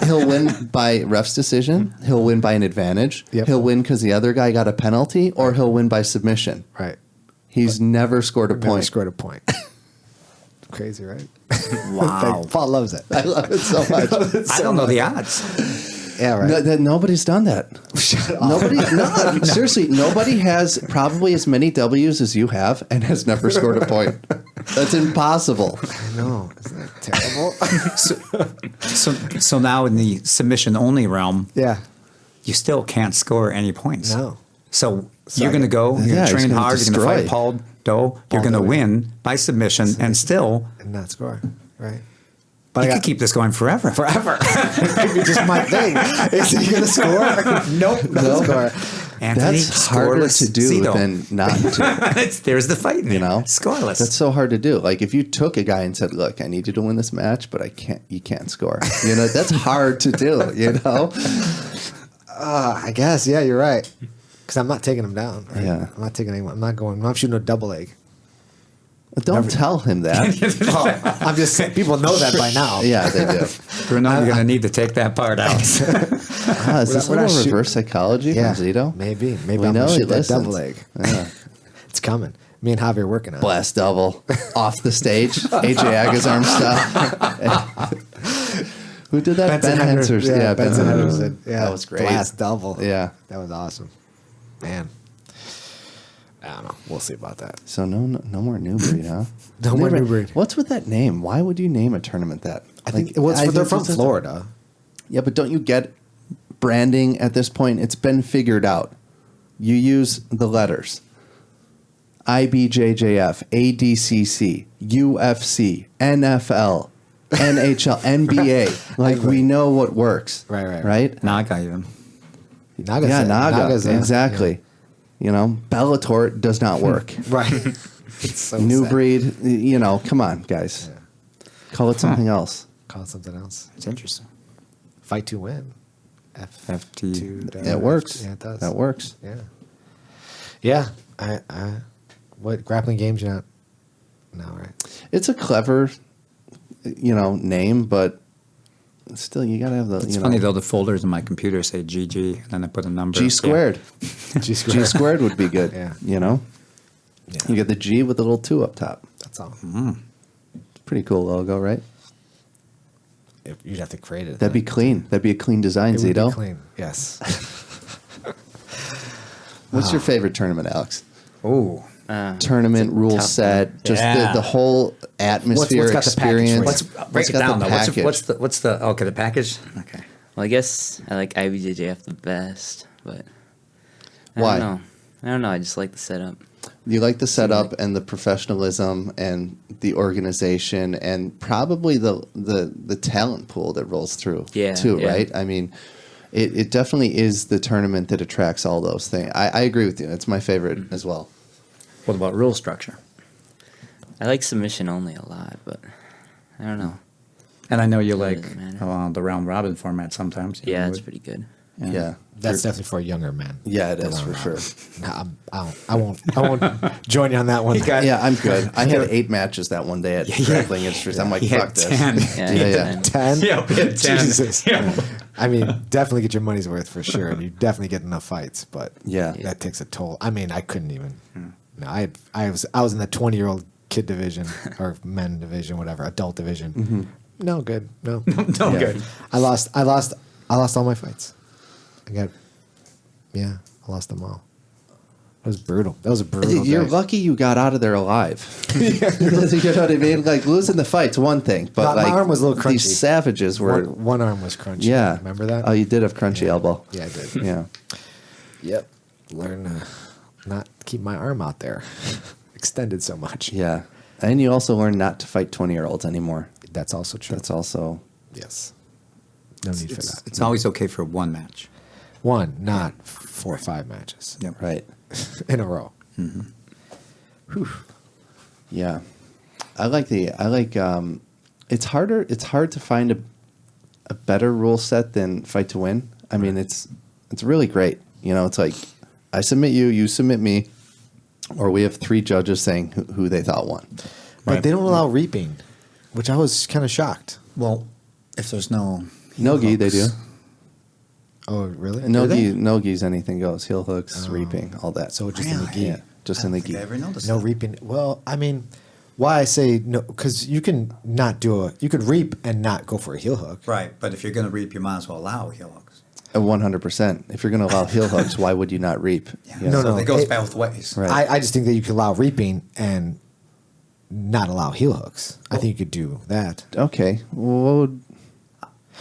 He'll win by ref's decision. He'll win by an advantage. Yep. He'll win because the other guy got a penalty, or he'll win by submission. Right. He's never scored a Never point. scored a point. Crazy, right? Wow. Paul loves it. I love it so much. I don't know the odds. Yeah, right. Nobody's done that. Shut up. Nobody, no, seriously, nobody has probably as many W's as you have and has never scored a point. That's impossible. No, isn't that terrible? So now in the submission only realm, Yeah. you still can't score any points. No. So you're going to go, you're Yeah, going to he's train gonna hard, you're going to destroy. fight Paul Doe, you're going to Doe, win by submission, and still, And not score. Right. you I could got- keep this going forever. Forever. It could be just my thing. Is he going to score? Nope. No score. Anthony, That's harder scoreless to do Zito. than not to. There's the fight, You know, scoreless. That's so hard to do. Like if you took a guy and said, "Look, I need you to win this match, but I can't. You can't score." You know, that's hard to do. You know. I guess. Yeah, you're right. Because I'm not taking him down. Right? Yeah. I'm not taking anyone. I'm not going. I'm not shooting a double leg. Don't tell him that. I'm just saying. People know that by now. Yeah, they do. Bruno, you're going to need to take that part out. Is this a we're not little shooting- reverse psychology Yeah. from Zito? Maybe We I'm know going to he shoot that listens. double leg. Yeah. It's coming. Me and Javi are working on it. Blast double off the stage. AJ Agazarm stuff. Who did that? Ben Henderson. Yeah, Benson Ben Henderson. Yeah, That was great. Blast double. Yeah. That was awesome. Man. I don't know. We'll see about that. So no more New Breed, huh? No more New Breed. What's with that name? Why would you name a tournament that? I think they're from Florida. Yeah, but don't you get branding at this point? It's been figured out. You use the letters. IBJJF, ADCC, UFC, NFL, NHL, NBA. Like we know what works. Right. Naga even. Naga. Yeah, Naga. Naga's Exactly. You know, Bellator does not work. Right. It's so New sad. Breed, you know, come on, guys. Call it something else. Call it something else. It's interesting. Fight to win. FT. It works. Yeah, it does. That works. Yeah. Yeah. I what grappling games you're not? No, right. It's a clever, you know, name, but still, you gotta have the. It's you funny know, though, the folders in my computer say GG, and then I put a number. G squared. G G squared would be good. Yeah. You know, Yeah. you get the G with the little 2 up top. That's all. It's a pretty cool logo, right? If you'd have to create it. That'd be clean. That'd be a clean design, It would be Zito. clean. Yes. What's your favorite tournament, Alex? Oh, Tournament rule tough set, just Yeah. the whole atmosphere, what's got the package experience. for you? let's break it got down the though. package? What's the okay? The package. Okay. Well, I guess I like IBJJF the best, but Why? I don't know. I just like the setup. You like the setup and the professionalism and the organization and probably the talent pool that rolls through Yeah, too, yeah. right? I mean, it definitely is the tournament that attracts all those things. I agree with you. It's my favorite as well. What about rule structure? I like submission only a lot, but I don't know. And I know you Doesn't like matter. the round robin format sometimes. you Yeah, know, it's with- pretty good. Yeah. That's definitely for a younger man. Yeah, it is The for round sure. robin. No, I won't join you on that one. Yeah, I'm good. I had 8 matches that one day at Grappling Industries. I'm like, He fuck had this. 10. Yeah. 10? Yeah, we had 10. Jesus. I mean, definitely get your money's worth for sure. And you definitely get enough fights, but Yeah. that takes a toll. I mean, I couldn't even. No, I was in the 20-year-old kid division or men division, whatever, adult division. No good. No. No good. I lost all my fights. I lost them all. That was brutal. That was a brutal You're day. lucky you got out of there alive. You know what I mean? Like losing the fight's one thing, but My like arm was a little crunchy. these savages were. One arm was crunchy. Yeah, Remember that? Oh, you did have crunchy elbow. Yeah, I did. Yeah, Yep. Learn to not keep my arm out there extended so much. yeah, and you also learn not to fight 20-year-olds anymore. That's also true. That's also Yes. No need for that. It's always okay for one match. One, not 4 or 5 matches Yep. right. in a row. Yeah, I like. It's hard to find a better rule set than fight to win. I mean, it's really great. You know, it's like I submit you, you submit me, or we have 3 judges saying who they thought won. But they don't allow reaping, which I was kind of shocked. Well, if there's no No-gi, they do. Oh, really? No-gi's anything goes. Heel hooks, reaping, all that. So just in the Really? gi. yeah, just I in the don't think gi. I ever noticed No that. reaping. Well, I mean, why I say no, because you can not do you could reap and not go for a heel hook. Right, but if you're going to reap, you might as well allow heel hooks. 100%. If you're going to allow heel hooks, why would you not reap? Yeah. No, So no, it goes it- both ways. Right. I just think that you could allow reaping and not allow heel hooks. I think you could do that. Okay. Well,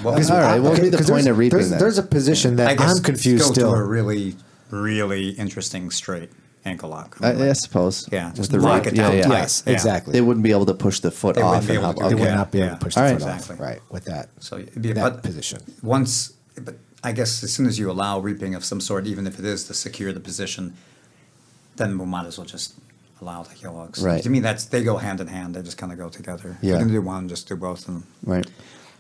Well, all right. What would be the 'Cause point of reaping then? there's a position I that guess I'm confused go still. to a really, really interesting straight ankle lock. I suppose. Yeah, With just the lock reap. it down tight. Yes, Yeah. exactly. They wouldn't be able to push the foot They wouldn't off. be and able to hop- do They okay. would not be able Yeah. to push All the right. foot off. Exactly. Right, with that. So it'd be that but position. but I guess as soon as you allow reaping of some sort, even if it is to secure the position, then we might as well just allow the heel hooks. Right. To me, they go hand in hand. They just kind of go together. If Yeah. you're going to do one, just do both of them. Right.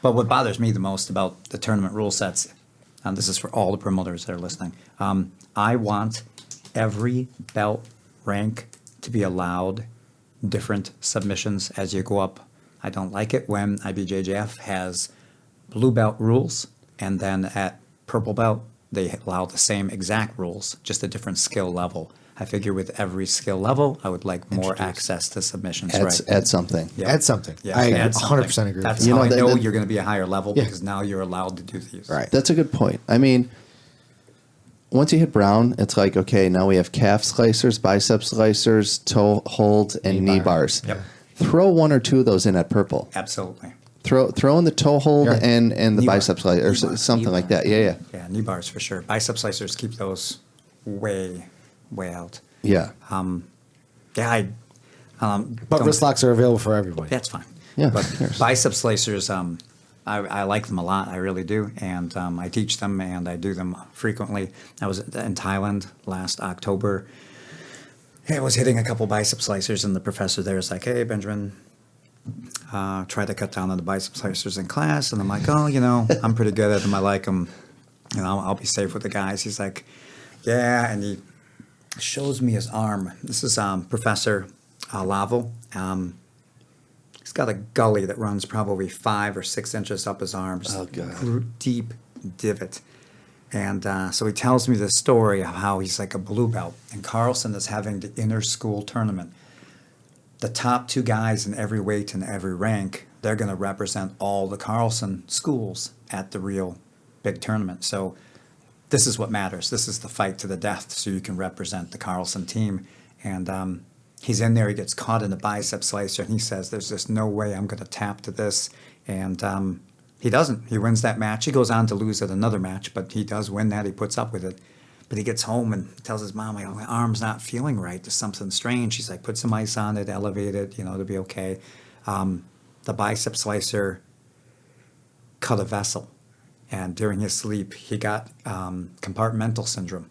But what bothers me the most about the tournament rule sets, and this is for all the promoters that are listening, I want every belt rank to be allowed different submissions as you go up. I don't like it when IBJJF has blue belt rules, and then at purple belt, they allow the same exact rules, just a different skill level. I figure with every skill level, I would like more access to submissions. Add something. Yeah. Add something. Yeah, I add 100% something. agree. That's with you. how You know, I know that- you're going to be a higher level Yeah. because now you're allowed to do these. Right. That's a good point. I mean, once you hit brown, it's like, okay, now we have calf slicers, bicep slicers, toe holds, and knee bars. Yep. Throw 1 or 2 of those in at purple. Absolutely. Throw in the toe hold Yeah. and the Knee bar. bicep slicer or Knee bar. something Knee like bar. that. Yeah. Yeah, knee bars for sure. Bicep slicers, keep those way out. Yeah. Yeah, But don't- wrist locks are available for everybody. That's fine. Yeah, but of course. bicep slicers, I like them a lot. I really do, and I teach them and I do them frequently. I was in Thailand last October. I was hitting a couple bicep slicers, and the professor there is like, "Hey, Benjamin, try to cut down on the bicep slicers in class." And I'm like, "Oh, I'm pretty good at them. I like them. I'll be safe with the guys." He's like, "Yeah," and he shows me his arm. This is Professor Laval. He's got a gully that runs probably 5 or 6 inches up his arm. Just Oh, God. deep divot. And so he tells me the story of how he's like a blue belt. And Carlson is having the inter-school tournament. The top 2 guys in every weight and every rank, they're going to represent all the Carlson schools at the real big tournament. So this is what matters. This is the fight to the death, so you can represent the Carlson team. And he's in there. He gets caught in the bicep slicer, and he says, "There's just no way I'm going to tap to this." And he doesn't. He wins that match. He goes on to lose at another match, but he does win that. He puts up with it. But he gets home and tells his mom, "My arm's not feeling right. There's something strange." She's like, "Put some ice on it, elevate it, to be okay." The bicep slicer cut a vessel. And during his sleep, he got compartmental syndrome,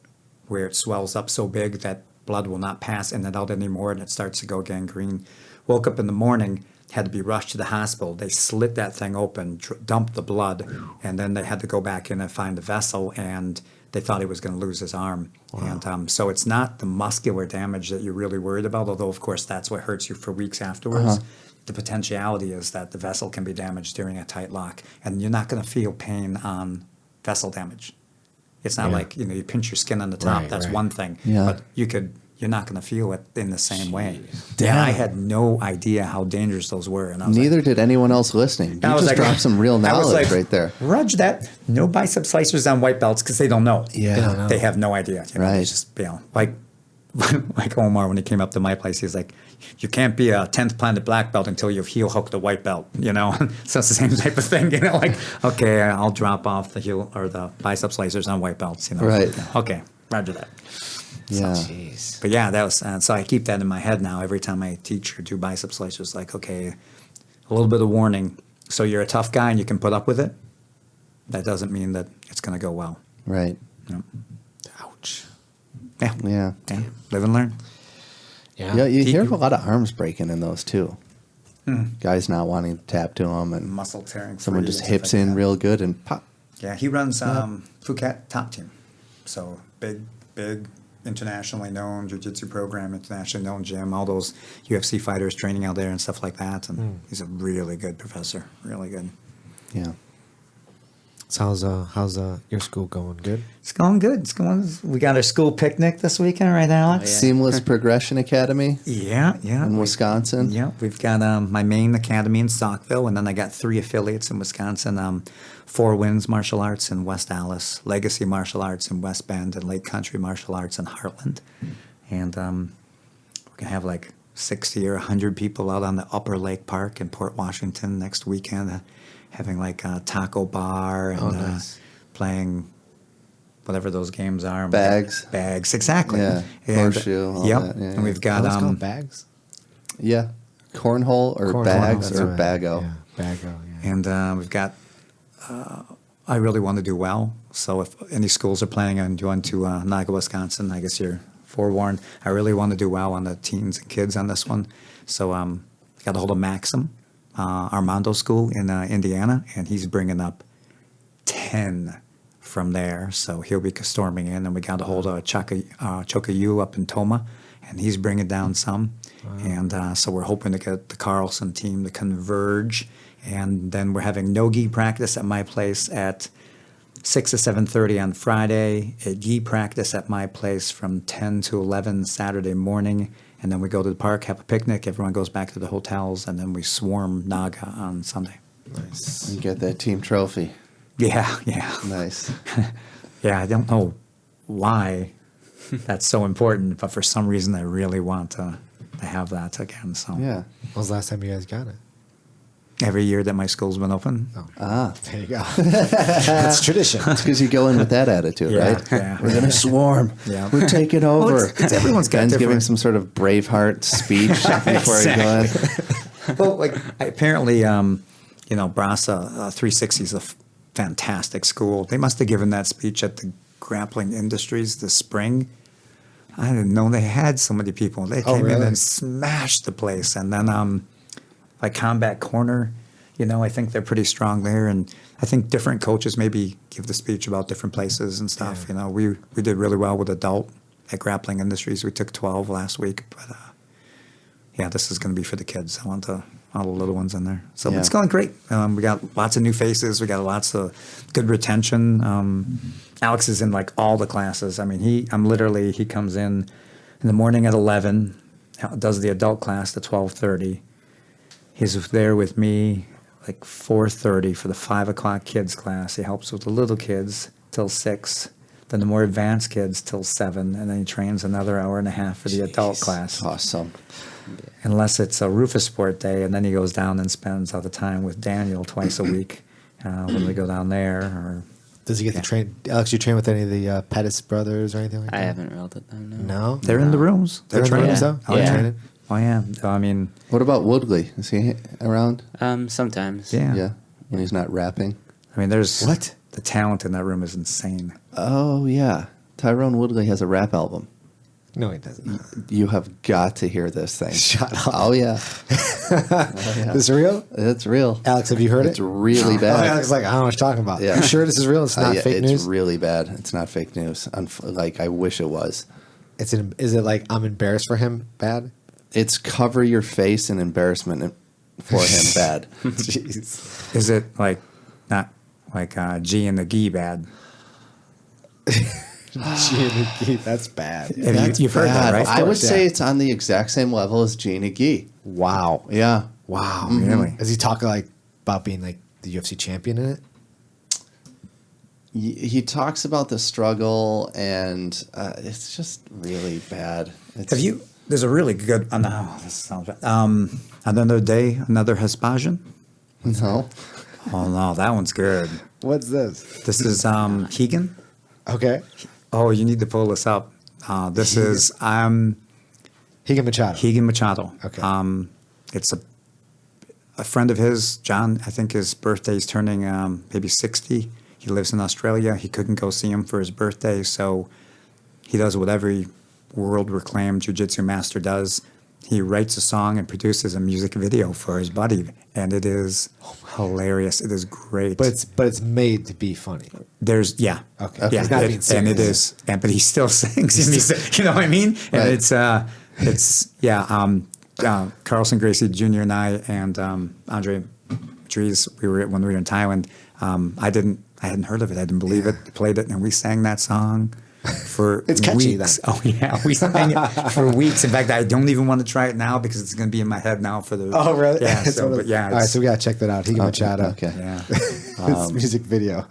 where it swells up so big that blood will not pass in and out anymore, and it starts to go gangrene. Woke up in the morning, had to be rushed to the hospital. They slit that thing open, dumped the blood, and then they had to go back in and find the vessel, and they thought he was going to lose his arm. Wow. And so it's not the muscular damage that you're really worried about, although, of course, that's what hurts you for weeks afterwards. The potentiality is that the vessel can be damaged during a tight lock, and you're not going to feel pain on vessel damage. It's not like, you pinch your skin on the top. Right, that's right. one thing. Yeah. But you're not going to feel it in the same way. And I had no idea how dangerous those were. And I was Neither did anyone else listening. You I was just like- dropped some real I was knowledge like, right there. Rudge that. No bicep slicers on white belts because they don't know. Yeah. They don't know. They have no idea. Right. It's just, like like Omar, when he came up to my place, he's like, you can't be a 10th planet black belt until you've heel hooked the white belt, you know? So it's the same type of thing, you know? Like, okay, I'll drop off the heel or the biceps lasers on white belts, you know? Right. Okay, roger that. Yeah. Jeez. But yeah, that was, so I keep that in my head now. Every time I teach or do biceps lasers, like, okay, a little bit of warning. So you're a tough guy and you can put up with it. That doesn't mean that it's going to go well. Right. You know? Ouch. Yeah. Yeah. Yeah. Live and learn. Yeah, you hear of a lot of arms breaking in those too. Guys not wanting to tap to them and Muscle tearing. someone free just and stuff hips like in that. real good and pop. Yeah, he runs Phuket Top Team. So big internationally known jiu-jitsu program, internationally known gym, all those UFC fighters training out there and stuff like that. And he's a really good professor, really good. Yeah. So how's your school going? Good. It's going good. It's going. We got our school picnic this weekend, right, Alex? Seamless Progression Academy Yeah. in Wisconsin. Yeah, we've got my main academy in Stockville, and then I got 3 affiliates in Wisconsin. 4 Winds Martial Arts in West Allis, Legacy Martial Arts in West Bend, and Lake Country Martial Arts in Heartland. And we're going to have like 60 or 100 people out on the Upper Lake Park in Port Washington next weekend, having like a taco bar and nice. playing whatever those games are. Bags. Bags, exactly. Yeah, And, horseshoe, all yep. that, yeah, And we've got What's it called? Bags. Yeah. Cornhole or Cornhole, bags that's or right. bago. Yeah, bago. Yeah. And we've got, I really want to do well. So if any schools are planning on going to Naga, Wisconsin, I guess you're forewarned. I really want to do well on the teens and kids on this one. So I got a hold of Maxim, Armando School in Indiana, and he's bringing up 10 from there. So he'll be storming in. And we got a hold of Choka Yu up in Toma, and he's bringing down some. And so we're hoping to get the Carlson team to converge. And then we're having no-gi practice at my place at 6 to 7:30 on Friday, a gi practice at my place from 10 to 11 Saturday morning, and then we go to the park, have a picnic, everyone goes back to the hotels, and then we swarm Naga on Sunday. Nice. And get that team trophy. Yeah. Nice. Yeah, I don't know why that's so important, but for some reason I really want to have that again. So Yeah. When was the last time you guys got it? every year that my school's been open. There you go. That's tradition. It's because you go in with that attitude, Yeah, right? yeah. We're going to swarm. Yeah. We're taking over. Well, it's everyone's got Ben's giving different- some sort of Braveheart speech before he goes. Well, like apparently, Brasa 360 is a fantastic school. They must have given that speech at the Grappling Industries this spring. I didn't know they had so many people. They came in really? and smashed the place. And then, like Combat Corner, I think they're pretty strong there. And I think different coaches maybe give the speech about different places and stuff. Yeah. We did really well with adult at Grappling Industries. We took 12 last week, but this is going to be for the kids. I want all the little ones in there. So Yeah. it's going great. We got lots of new faces. We got lots of good retention. Alex is in like all the classes. I mean, he comes in the morning at 11, does the adult class to 12:30. He's there with me like 4:30 for the 5 o'clock kids class. He helps with the little kids till 6. Then the more advanced kids till 7, and then he trains another hour and a half for the adult class. Awesome. Unless it's a Rufus Sport day, and then he goes down and spends all the time with Daniel twice a week when we go down there. Or Does he get to train? Alex, you train with any of the Pettis brothers or anything like that? I haven't rolled with them. No? they're in the rooms. They're in the training. rooms, though? Oh, Yeah. yeah. Training? Oh, yeah. I mean, What about Woodley? Is he around? Sometimes. yeah. Yeah. When he's not rapping? I mean, there's What? the talent in that room is insane. Oh, yeah. Tyron Woodley has a rap album. No, he doesn't. You have got to hear this thing. Shut up. Oh, yeah. Is this real? It's real. Alex, have you heard It's it? really Oh, bad. Alex is like, I don't know what you're talking about. Yeah. You sure this is real? It's not Yeah, fake it's news? really bad. It's not fake news. I wish it was. Is it like I'm embarrassed for him bad? It's cover your face in embarrassment for him bad. Jeez. Is it like not like G and the Gi bad? That's bad. You've heard that, Bad. right? I would course, say yeah. it's on the exact same level as Gina Gee. Wow. Yeah. Wow. Really? Is he talking like about being like the UFC champion in it? he talks about the struggle, and it's just really bad. There's a really good. Oh, no, this sounds bad. Another Day, Another Hespasian. No. Oh no, that one's good. What's this? This is Keegan. Okay. Oh, you need to pull this up. This is Keegan Machado. Keegan Machado. Okay. It's a friend of his, John. I think his birthday's turning maybe 60. He lives in Australia. He couldn't go see him for his birthday, so he does what every world-reclaimed jiu-jitsu master does. He writes a song and produces a music video for his buddy, and it is hilarious. It is great. But it's made to be funny. Okay. Yeah, yeah, it's not being and it serious. is, but he still sings. And you know what I mean? And Carlson Gracie Jr. and I and Andre Dries, when we were in Thailand. I hadn't heard of it. I didn't believe it. Played it, and we sang that song for It's catchy, weeks. then. Oh yeah, we sang it for weeks. In fact, I don't even want to try it now because it's going to be in my head now for the. Oh really? Yeah. It's one of the- all right, so we gotta check that out. Keegan Machado. Okay. Yeah. His music video.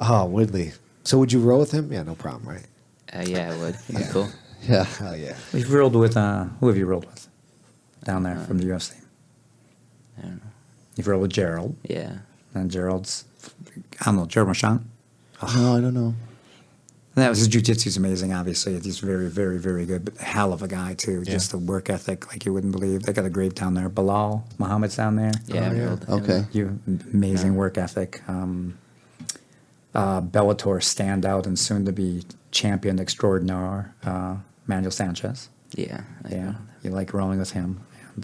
Oh, Woodley. So would you roll with him? Yeah, no problem, right? Yeah, I would. It'd be cool. Yeah. Hell yeah. We've rolled with who have you rolled with down there from the UFC? I don't know. You've rolled with Gerald, Yeah. and Gerald Meerschaert. No, I don't know. And that was his jiu-jitsu's amazing, obviously. He's very, very, very good, but a hell of a guy, too. Yeah. Just the work ethic like you wouldn't believe. They got a grave down there. Bilal Muhammad's down there. Yeah. yeah. rolled him. Okay. Amazing work ethic. Bellator standout and soon-to-be champion extraordinaire, Manuel Sanchez. Yeah. I Yeah, know. you like rolling with him.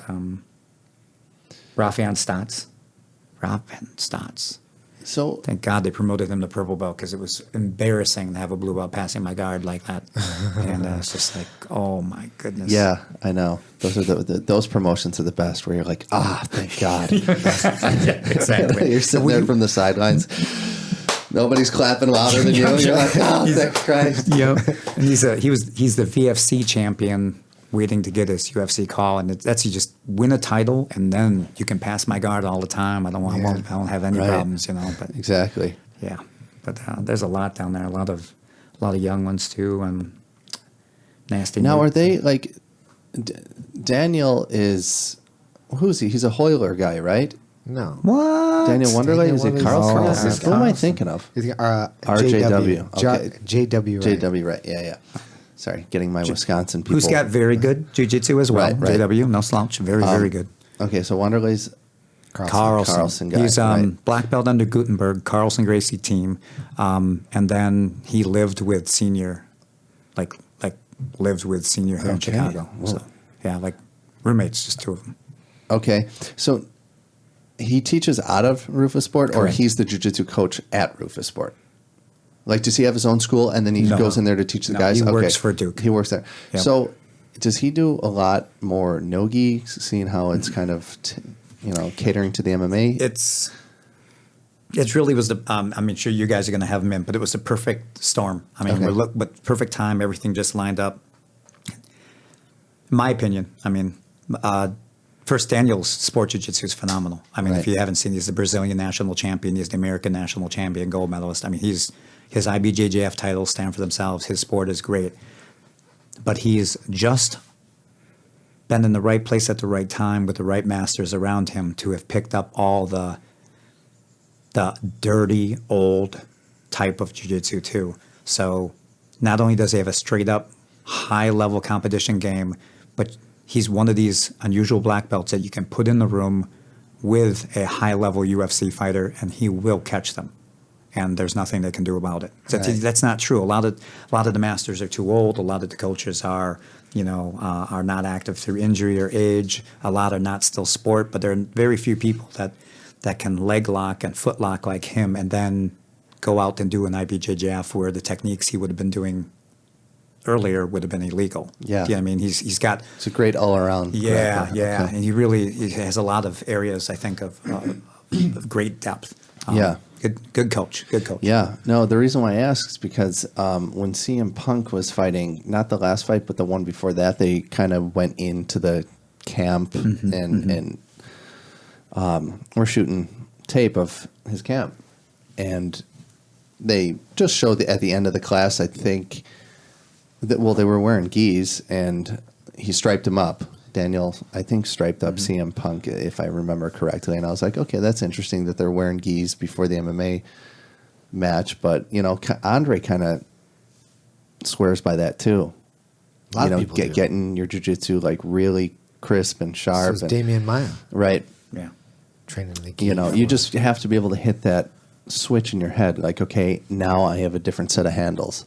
And Rafian Stotts. So Thank God they promoted him to purple belt because it was embarrassing to have a blue belt passing my guard like that. And it's just like, oh my goodness. yeah, I know. Those are those promotions are the best. Where you're like, thank God. Exactly. You're sitting there from the sidelines. Nobody's clapping louder than you. You're like, thank Christ. Yep. And he's the VFC champion waiting to get his UFC call, and that's you just win a title, and then you can pass my guard all the time. I don't have any Right. problems, But Exactly. yeah, but there's a lot down there, a lot of young ones too, and nasty. Now, Nate. are they like Daniel is who's he? He's a Hoyler guy, right? No. What? Daniel Wonderley? Daniel Is it Wonderley's- Carlson? it's Who am I Carlson. thinking of? You think, RJW. Okay. JW. Right. JW, right? Yeah. Sorry, getting my Wisconsin people. Who's got very good jiu-jitsu as well. Right. JW, no slouch, very good. Okay, so Wonderley's Carlson guy. He's right. black belt under Gutenberg, Carlson Gracie team, and then he lived with Senior, like lived with Senior here in Okay. Chicago. So yeah, like roommates, just two of them. Okay, so he teaches out of Rufus Sport, or Correct. he's the jiu-jitsu coach at Rufus Sport? Like, does he have his own school, and then he No. goes in there to teach the No, guys? he works for Duke. He works there. Yep. So, does he do a lot more no-gi, seeing how it's kind of, catering to the MMA? It really was the. I'm sure you guys are going to have him in, but it was the perfect storm. I mean, Okay. but perfect time. Everything just lined up. In my opinion, first Daniel's sport jiu-jitsu is phenomenal. I mean, Right. if you haven't seen, he's the Brazilian national champion. He's the American national champion, gold medalist. I mean, his IBJJF titles stand for themselves. His sport is great, but he's just been in the right place at the right time with the right masters around him to have picked up all the dirty old type of jiu-jitsu too. So not only does he have a straight up high level competition game, but he's one of these unusual black belts that you can put in the room with a high level UFC fighter and he will catch them. And there's nothing they can do about it. That's not true. A lot of the masters are too old. A lot of the coaches are not active through injury or age. A lot are not still sport, but there are very few people that can leg lock and foot lock like him and then go out and do an IBJJF where the techniques he would have been doing earlier would have been illegal. Yeah. You know what I mean? He's got It's a great all-around. yeah, grappler. yeah, Okay. and he has a lot of areas I think of great depth. Yeah. Good coach. Yeah. No, the reason why I ask is because when CM Punk was fighting, not the last fight, but the one before that, they kind of went into the camp and we're shooting tape of his camp. And they just showed at the end of the class, I think, that, well, they were wearing gis, and he striped them up. Daniel, I think, striped up CM Punk, if I remember correctly. And I was like, okay, that's interesting that they're wearing gis before the MMA match. But, you know, Andre kind of swears by that, too. A lot of people do. Getting your jiu-jitsu, like, really crisp and sharp. So is Damian Maya. Right. Yeah. Training the gi. You know, you just have to be able to hit that switch in your head. Like, okay, now I have a different set of handles.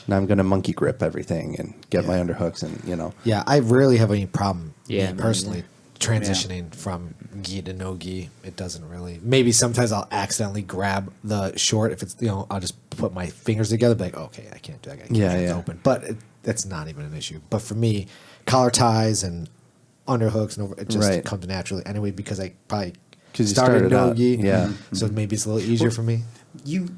Now I'm going to monkey grip everything and get my underhooks and, you know. Yeah, I rarely have any problem, Yeah, me personally, transitioning from gi to no gi. It doesn't really. Maybe sometimes I'll accidentally grab the short. If it's, you know, I'll just put my fingers together, be like, okay, I can't do that. I can't Yeah, get it yeah. open. But that's not even an issue. But for me, collar ties and underhooks and it just Right. comes naturally anyway because I probably 'Cause you started started no out, gi. yeah. So maybe it's a little easier for me. You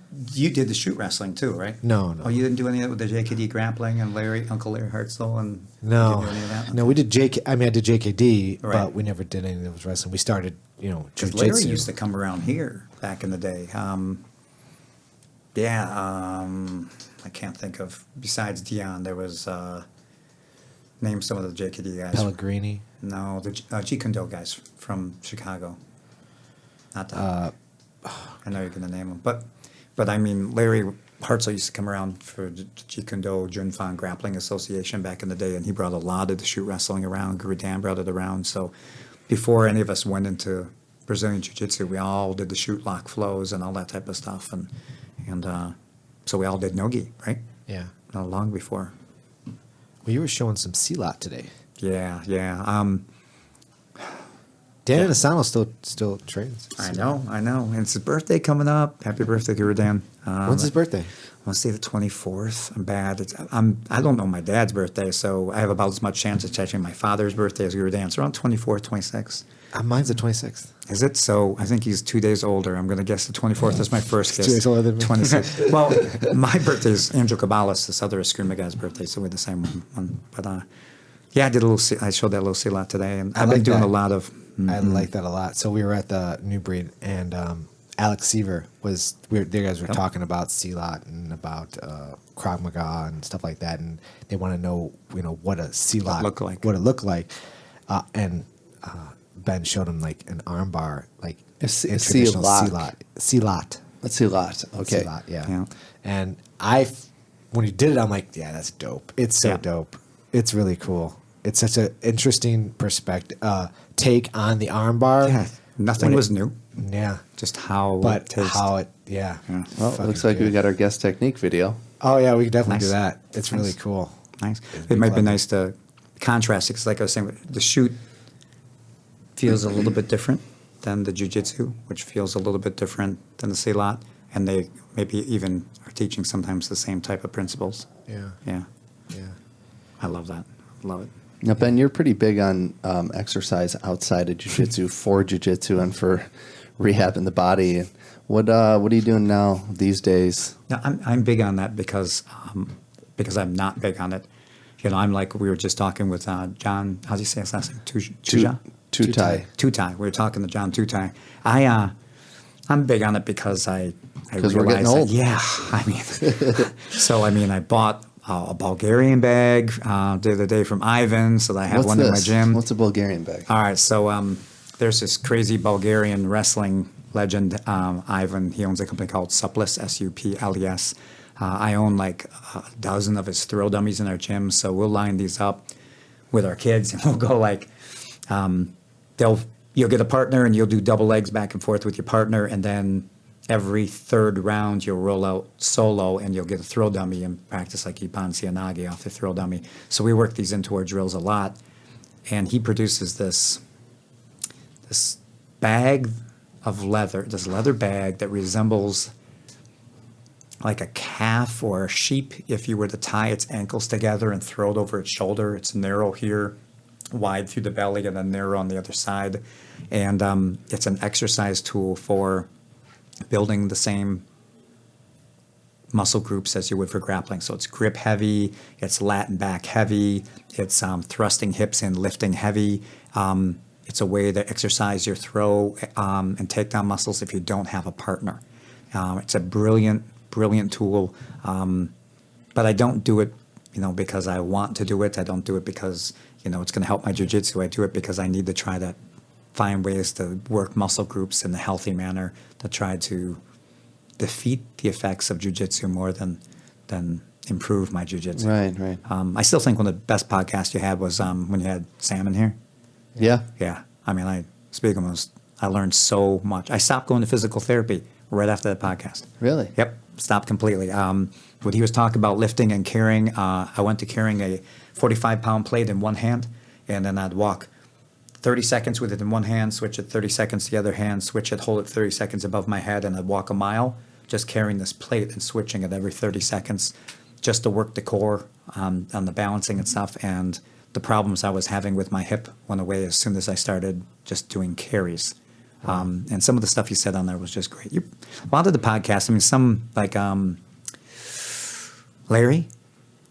did the shoot wrestling too, right? No. Oh, you didn't do any of it with the JKD grappling and Uncle Larry Hartzell and No, you didn't do any of that? no, we did I did JKD, Right. but we never did any of those wrestling. We started, you know, Because Larry jiu-jitsu. used to come around here back in the day. I can't think of, besides Dion, there was, name some of the JKD guys. Pellegrini. No, the Jeet Kune Do guys from Chicago. Not that. I know you're going to name them. But I mean, Larry Hartzell used to come around for the Jeet Kune Do Junfan Grappling Association back in the day, and he brought a lot of the shoot wrestling around. Guru Dan brought it around. So before any of us went into Brazilian Jiu-Jitsu, we all did the shoot lock flows and all that type of stuff. And so we all did no-gi, right? Yeah. Not long before. Well, you were showing some Silat today. Yeah. Dan Asano still trains. I know. And it's his birthday coming up. Happy birthday, Guru Dan. When's his birthday? I want to say the 24th. I'm bad. I don't know my dad's birthday, so I have about as much chance of catching my father's birthday as Guru Dan. It's around 24th, 26th. Mine's the 26th. Is it? So I think he's 2 days older. I'm going to guess the 24th is my first guess. 2 days older than me. 26th. Well, my birthday is Andrew Cabalas, this other Eskrima guy's birthday, so we're the same one. But yeah, I showed that little Silat today, and I've been like doing that. a lot of. I like that a lot. So we were at the New Breed, and Alex Seaver you guys were talking about Silat and about Krav Maga and stuff like that, and they want to know, what a Silat what it looked like, and Ben showed him like an armbar, like A traditional Silat. Silat. Let's see a lot. Okay. Silat, yeah. Yeah. And when he did it, I'm like, yeah, that's dope. It's so dope. It's really cool. It's such an interesting perspective, take on the armbar. Yeah, nothing was new. Yeah. Just how But it tastes. how it, yeah. Well, it looks like we got our guest technique video. Oh, yeah, we can definitely do Nice. that. It's really cool. Nice. It'd It be might be clever. nice to contrast it, because like I was saying, the shoot feels a little bit different than the jiu-jitsu, which feels a little bit different than the Silat, and they maybe even are teaching sometimes the same type of principles. Yeah. Yeah, Yeah. I love that. Love it. Now, Ben, you're pretty big on exercise outside of jiu-jitsu for jiu-jitsu and for rehabbing the body. What are you doing now these days? Yeah, I'm big on that because I'm not big on it. I'm like, we were just talking with John. How do you say his last name? Tuja? Tutai. Tutai. We were talking to John Tutai. I'm big on it because I 'Cause we're getting realized that- old. yeah, I mean, I bought a Bulgarian bag the other day from Ivan, so that I have What's one this? in my gym. What's a Bulgarian bag? All right, so there's this crazy Bulgarian wrestling legend, Ivan. He owns a company called Suples, Suples. I own like a dozen of his throw dummies in our gym, so we'll line these up with our kids, and we'll go like, you'll get a partner, and you'll do double legs back and forth with your partner, and then every third round you'll roll out solo, and you'll get a throw dummy and practice like Ipan Sianagi off the throw dummy. So we work these into our drills a lot, and he produces this bag of leather, this leather bag that resembles like a calf or a sheep if you were to tie its ankles together and throw it over its shoulder. It's narrow here, wide through the belly, and then narrow on the other side. And it's an exercise tool for building the same muscle groups as you would for grappling. So it's grip heavy, it's lat and back heavy, it's thrusting hips and lifting heavy. It's a way to exercise your throw and takedown muscles if you don't have a partner. It's a brilliant tool. But I don't do it, because I want to do it. I don't do it because, it's going to help my jiu-jitsu. I do it because I need to try to find ways to work muscle groups in a healthy manner to try to defeat the effects of jiu-jitsu more than improve my jiu-jitsu. Right. I still think one of the best podcasts you had was when you had Sam in here. Yeah. Yeah. I mean, I learned so much. I stopped going to physical therapy right after that podcast. Really? Yep. Stopped completely. When he was talking about lifting and carrying, I went to carrying a 45-pound plate in one hand, and then I'd walk 30 seconds with it in one hand, switch it 30 seconds the other hand, switch it, hold it 30 seconds above my head, and I'd walk a mile just carrying this plate and switching it every 30 seconds just to work the core on the balancing and stuff. And the problems I was having with my hip went away as soon as I started just doing carries. And some of the stuff he said on there was just great. A lot of the podcasts, I mean, some like Larry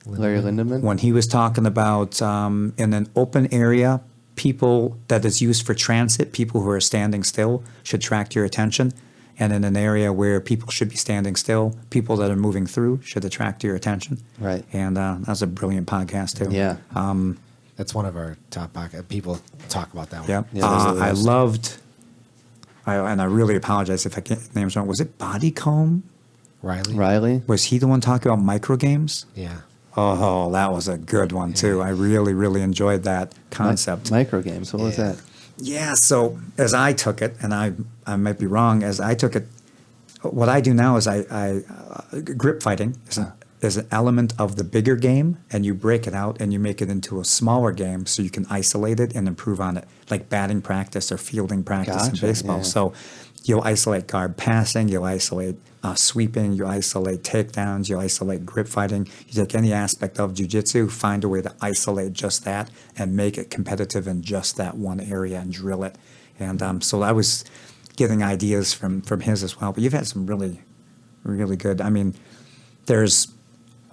Lindemann? when he was talking about in an open area, people that is used for transit, people who are standing still should attract your attention. And in an area where people should be standing still, people that are moving through should attract your attention. Right. And that was a brilliant podcast, too. Yeah. That's one of our top podcasts. People talk about that one. Yep. Yeah, there's a I list. loved, and I really apologize if I get names wrong. Was it Bodycomb? Riley? Was he the one talking about micro games? Yeah. Oh, that was a good one, too. I really, really enjoyed that concept. Micro games. What was that? Yeah, so as I took it, and I might be wrong, as I took it, what I do now is I grip fighting is an element of the bigger game, and you break it out and you make it into a smaller game so you can isolate it and improve on it, like batting practice or fielding practice Gotcha, in baseball. yeah. So you'll isolate guard passing, you'll isolate sweeping, you isolate takedowns, you isolate grip fighting. You take any aspect of jiu-jitsu, find a way to isolate just that and make it competitive in just that one area and drill it. And so I was getting ideas from his as well. But you've had some really, really good. I mean, there's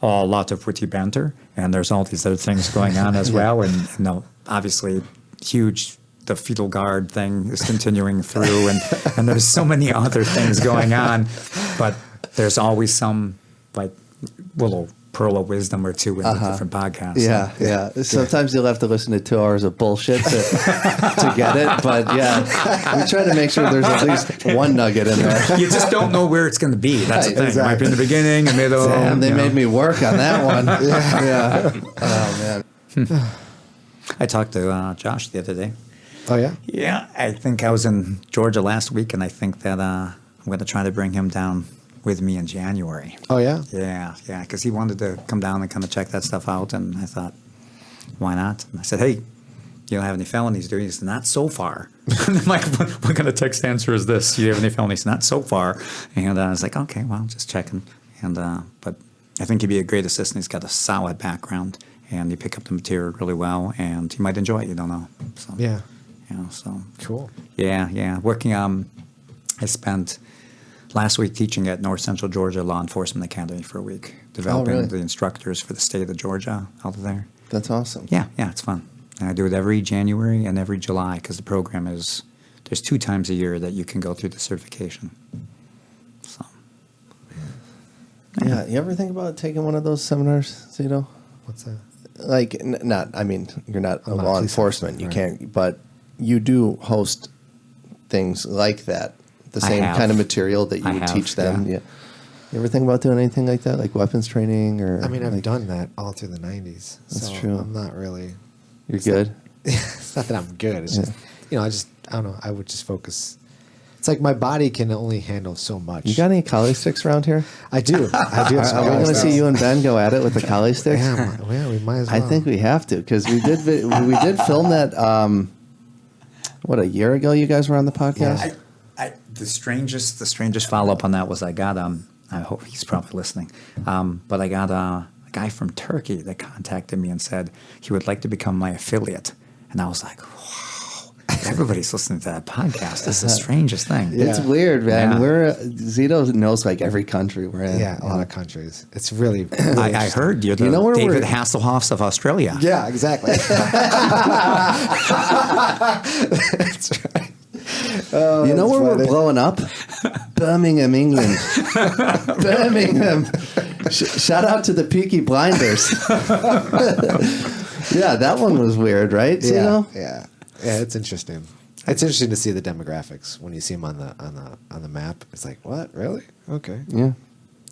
a lot of witty banter, and there's all these other things going on as well. And obviously, huge. The fetal guard thing is continuing through, and there's so many other things going on, but there's always some like little pearl of wisdom or two in the different podcasts. Yeah. Sometimes you'll have to listen to 2 hours of bullshit to get it, but yeah, we try to make sure there's at least one nugget in there. You just don't know where it's going to be. That's the thing. Exactly. It might be in the beginning, the middle. Damn, they you know. made me work on that one. Yeah. Oh, man. I talked to Josh the other day. Oh, yeah? Yeah, I think I was in Georgia last week, and I think that I'm going to try to bring him down with me in January. Oh, yeah? Yeah, because he wanted to come down and kind of check that stuff out, and I thought, why not? And I said, hey, you don't have any felonies, do you? He said, not so far. And I'm like, what kind of text answer is this? You have any felonies? Not so far. And I was like, okay, well, just checking. And but I think he'd be a great assistant. He's got a solid background, and he pick up the material really well, and he might enjoy it. You don't know. So, Yeah. So Cool. Yeah. Working. I spent last week teaching at North Central Georgia Law Enforcement Academy for a week, developing really? the instructors for the state of Georgia out of there. That's awesome. Yeah, it's fun. And I do it every January and every July because the program is there's 2 times a year that you can go through the certification. So Yeah. You ever think about taking one of those seminars, Zito? What's that? Like, I mean, you're not a I'm not law police enforcement. officer, You right. can't, but you do host things like that. The I same have. kind of material that you I would have, teach them. yeah. Yeah. You ever think about doing anything like that, like weapons training or? I mean, I've like, done that all through the 90s. That's so true. I'm not really. You're good. It's not that I'm good. It's just, I don't know. I would just focus. It's like my body can only handle so much. You got any collie sticks around here? I do. I do. have some Are we collie going to see sticks. you and Ben go at it with the collie sticks? Yeah, we might as well. I think we have to because we did film that. What, a year ago? You guys were on the podcast. the strangest follow up on that was I got I hope he's probably listening, but I got a guy from Turkey that contacted me and said he would like to become my affiliate, and I was like, wow, everybody's listening to that podcast. It's the strangest thing. It's weird, man. Yeah. Zito knows like every country we're in. Yeah, a lot of countries. It's really. I heard you're the You know where David we're- Hasselhoffs of Australia. Yeah, exactly. That's right. You know where we're funny. blowing up? Birmingham, England. Birmingham. Shout out to the Peaky Blinders. Yeah, that one was weird, right? Yeah, You know? yeah. It's interesting. It's interesting to see the demographics when you see them on the map. It's like, what? Really? Okay. Yeah.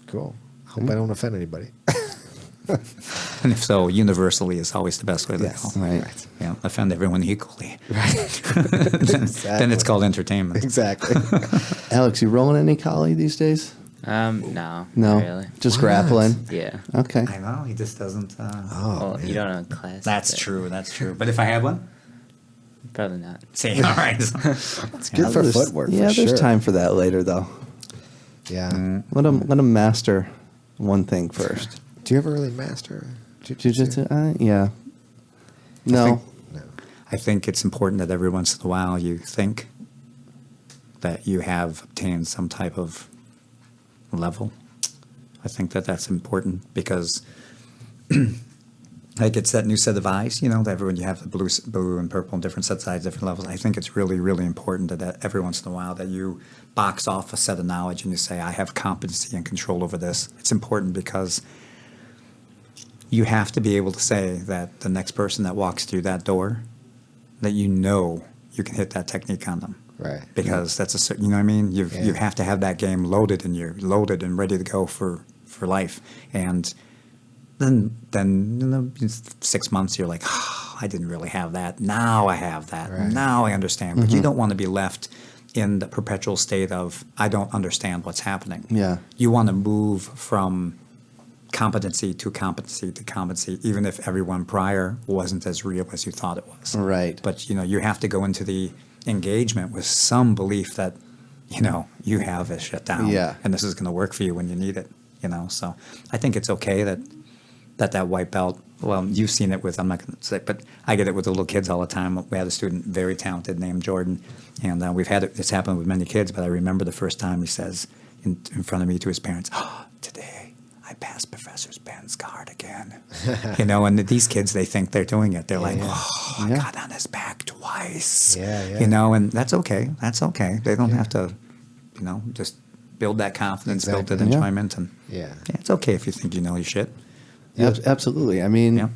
Cool. Hope I don't offend anybody. And if so, universally is always the best way to Yes. go. Right. Yeah, offend everyone equally. Right. Then it's called entertainment. Exactly. Alex, you rolling any collie these days? No. No. Not really. Just grappling. Yeah. Okay. I know, he just doesn't. Well, you don't have a class. That's but true, that's true. But if I had one? Probably not. See, all right. It's good for There's- footwork. Yeah, for there's sure. time for that later, though. Yeah. Let him master one thing first. Do you ever really master Jiu-jitsu? Yeah. No. No. I think it's important that every once in a while you think that you have obtained some type of level. I think that that's important because, like, it's that new set of eyes, you know, that everyone, you have the blue and purple and different set sides, different levels. I think it's really, really important that every once in a while that you box off a set of knowledge and you say, I have competency and control over this. It's important because you have to be able to say that the next person that walks through that door, that you know you can hit that technique on them. Right. Because that's a certain, you know what I mean? You Yeah. have to have that game loaded and you're loaded and ready to go for life. And then in 6 months you're like, oh, I didn't really have that. Now I have that. Right. Now I understand. But you don't want to be left in the perpetual state of, I don't understand what's happening. Yeah. You want to move from competency to competency to competency, even if everyone prior wasn't as real as you thought it was. Right. But, you know, you have to go into the engagement with some belief that, you know, you have this shit down. Yeah. And this is going to work for you when you need it, you know. So I think it's okay that white belt, well, you've seen it with, I'm not going to say, but I get it with the little kids all the time. We had a student, very talented, named Jordan, and we've had it's happened with many kids, but I remember the first time he says in front of me to his parents, oh, today I passed Professor Ben's card again. You know, and these kids, they think they're doing it. They're like, oh, I got on his back twice. Yeah. You know, and that's okay. That's okay. They don't have to, you know, just build that confidence, build that Exactly. enjoyment. And Yeah. it's okay if you think you know your shit. Absolutely. I mean, Yeah.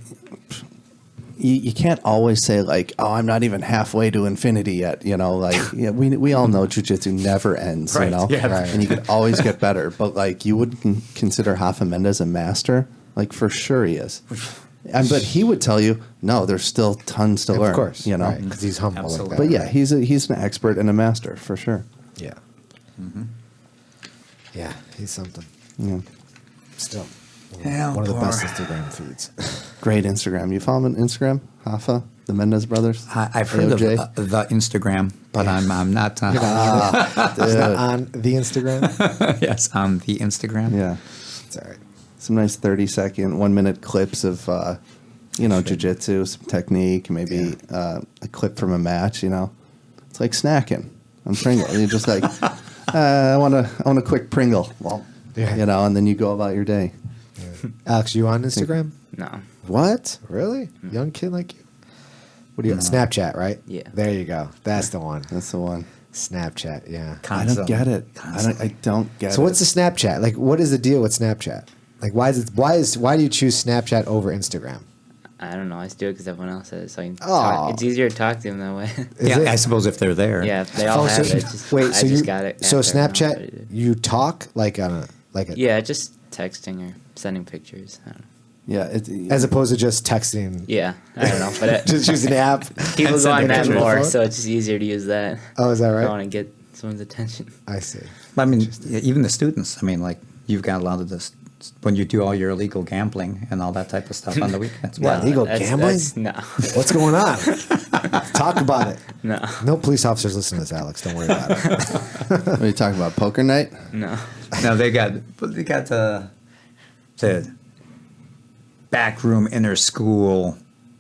you can't always say like, "Oh, I'm not even halfway to infinity yet." You know, like we all know jiu-jitsu never ends. Right, You know, yeah. Right. and you could always get better. But like, you would consider Rafa Mendez a master? Like, for sure he is. But he would tell you, no, there's still tons to learn. Of course. You know. Because he's humble Absolutely. like But that. yeah, he's an expert and a master for sure. Yeah. Yeah, he's something. Yeah. Still. Yeah, One of the poor- best Instagram feeds. Great Instagram. You follow him on Instagram, Rafa, the Mendez brothers? I've heard AOJ? of the Instagram, but I'm not. Dude. On the Instagram. Yes, on the Instagram. Yeah. It's all right. Some nice 30-second, 1-minute clips of, jiu-jitsu, some technique, maybe a clip from a match, you know. It's like snacking on Pringle. You're just like, I want a quick Pringle. Well, Yeah. you know, and then you go about your day. Alex, you on Instagram? No. What? Really? Young kid like you? What do you Snapchat, right? Yeah. There you go. That's the one. That's the one. Snapchat, yeah. I don't get it. I don't get it. So what's the Snapchat? Like, what is the deal with Snapchat? Like, why do you choose Snapchat over Instagram? I don't know. I just do it because everyone else has it. So I can Oh. talk. It's easier to talk to them that way. Is Yeah, it? I suppose if they're there. Yeah, if they all Oh, have so it. Just, wait, I so just you got it. so after everyone else already Snapchat did. you talk like on a Yeah, just texting or sending pictures. I don't know. Yeah. as opposed to just texting. Yeah, I don't know. But it, Just use an app. people go on that pictures. more, so it's just easier to use that. Oh, is that I right? want to get someone's attention. I see. I mean, even the students. I mean, like you've got a lot of this when you do all your illegal gambling and all that type of stuff on the weekends. What, Well, illegal That's- gambling? No. What's going on? Talk about it. No. No police officers listen to this, Alex. Don't worry about it. What are you talking about? Poker night? No. No, they got the backroom inner school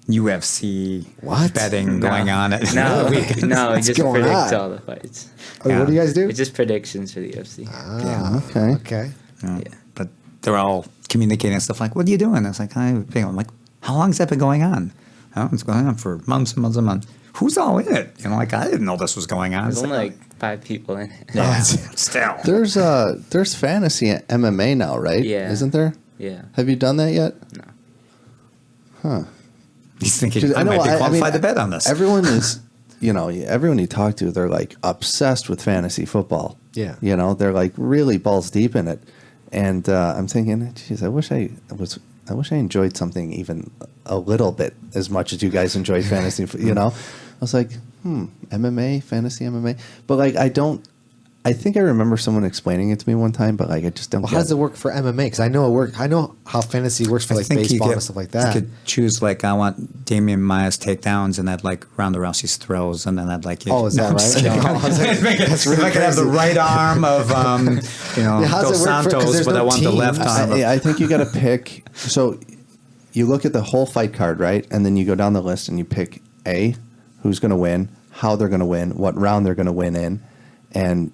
UFC What? betting going on at No, the weekends. no, it What's just going predicts on? all the fights. Oh, what do you guys do? It's just predictions for the UFC. Ah, Okay. okay. Yeah. Yeah. But they're all communicating stuff like, "What are you doing?" It's like, I'm like, "How long has that been going on?" Oh, it's going on for months and months and months. who's all in it? You know, like I didn't know this was going on. There's It's only like, like 5 people in it. yeah, still. There's fantasy MMA now, right? Yeah. Isn't there? Yeah. Have you done that yet? No. Huh. He's thinking I might be qualified to bet on this. Everyone is, everyone you talk to, they're like obsessed with fantasy football. Yeah. They're like really balls deep in it. And I'm thinking, geez, I wish I enjoyed something even a little bit as much as you guys enjoy fantasy. I was like, MMA, fantasy MMA. But like, I think I remember someone explaining it to me one time, but like I just don't. Well, how does it work for MMA? Because I know how fantasy works for like baseball and stuff like that. You could choose like I want Damian Maya's takedowns, and I'd like Ronda Rousey's throws, and then I'd like. Oh, is that right? No, I was like, that's really I could have the right arm of Dos Santos, but I want the left arm. I think you got to pick. So you look at the whole fight card, right, and then you go down the list and you pick who's going to win, how they're going to win, what round they're going to win in. And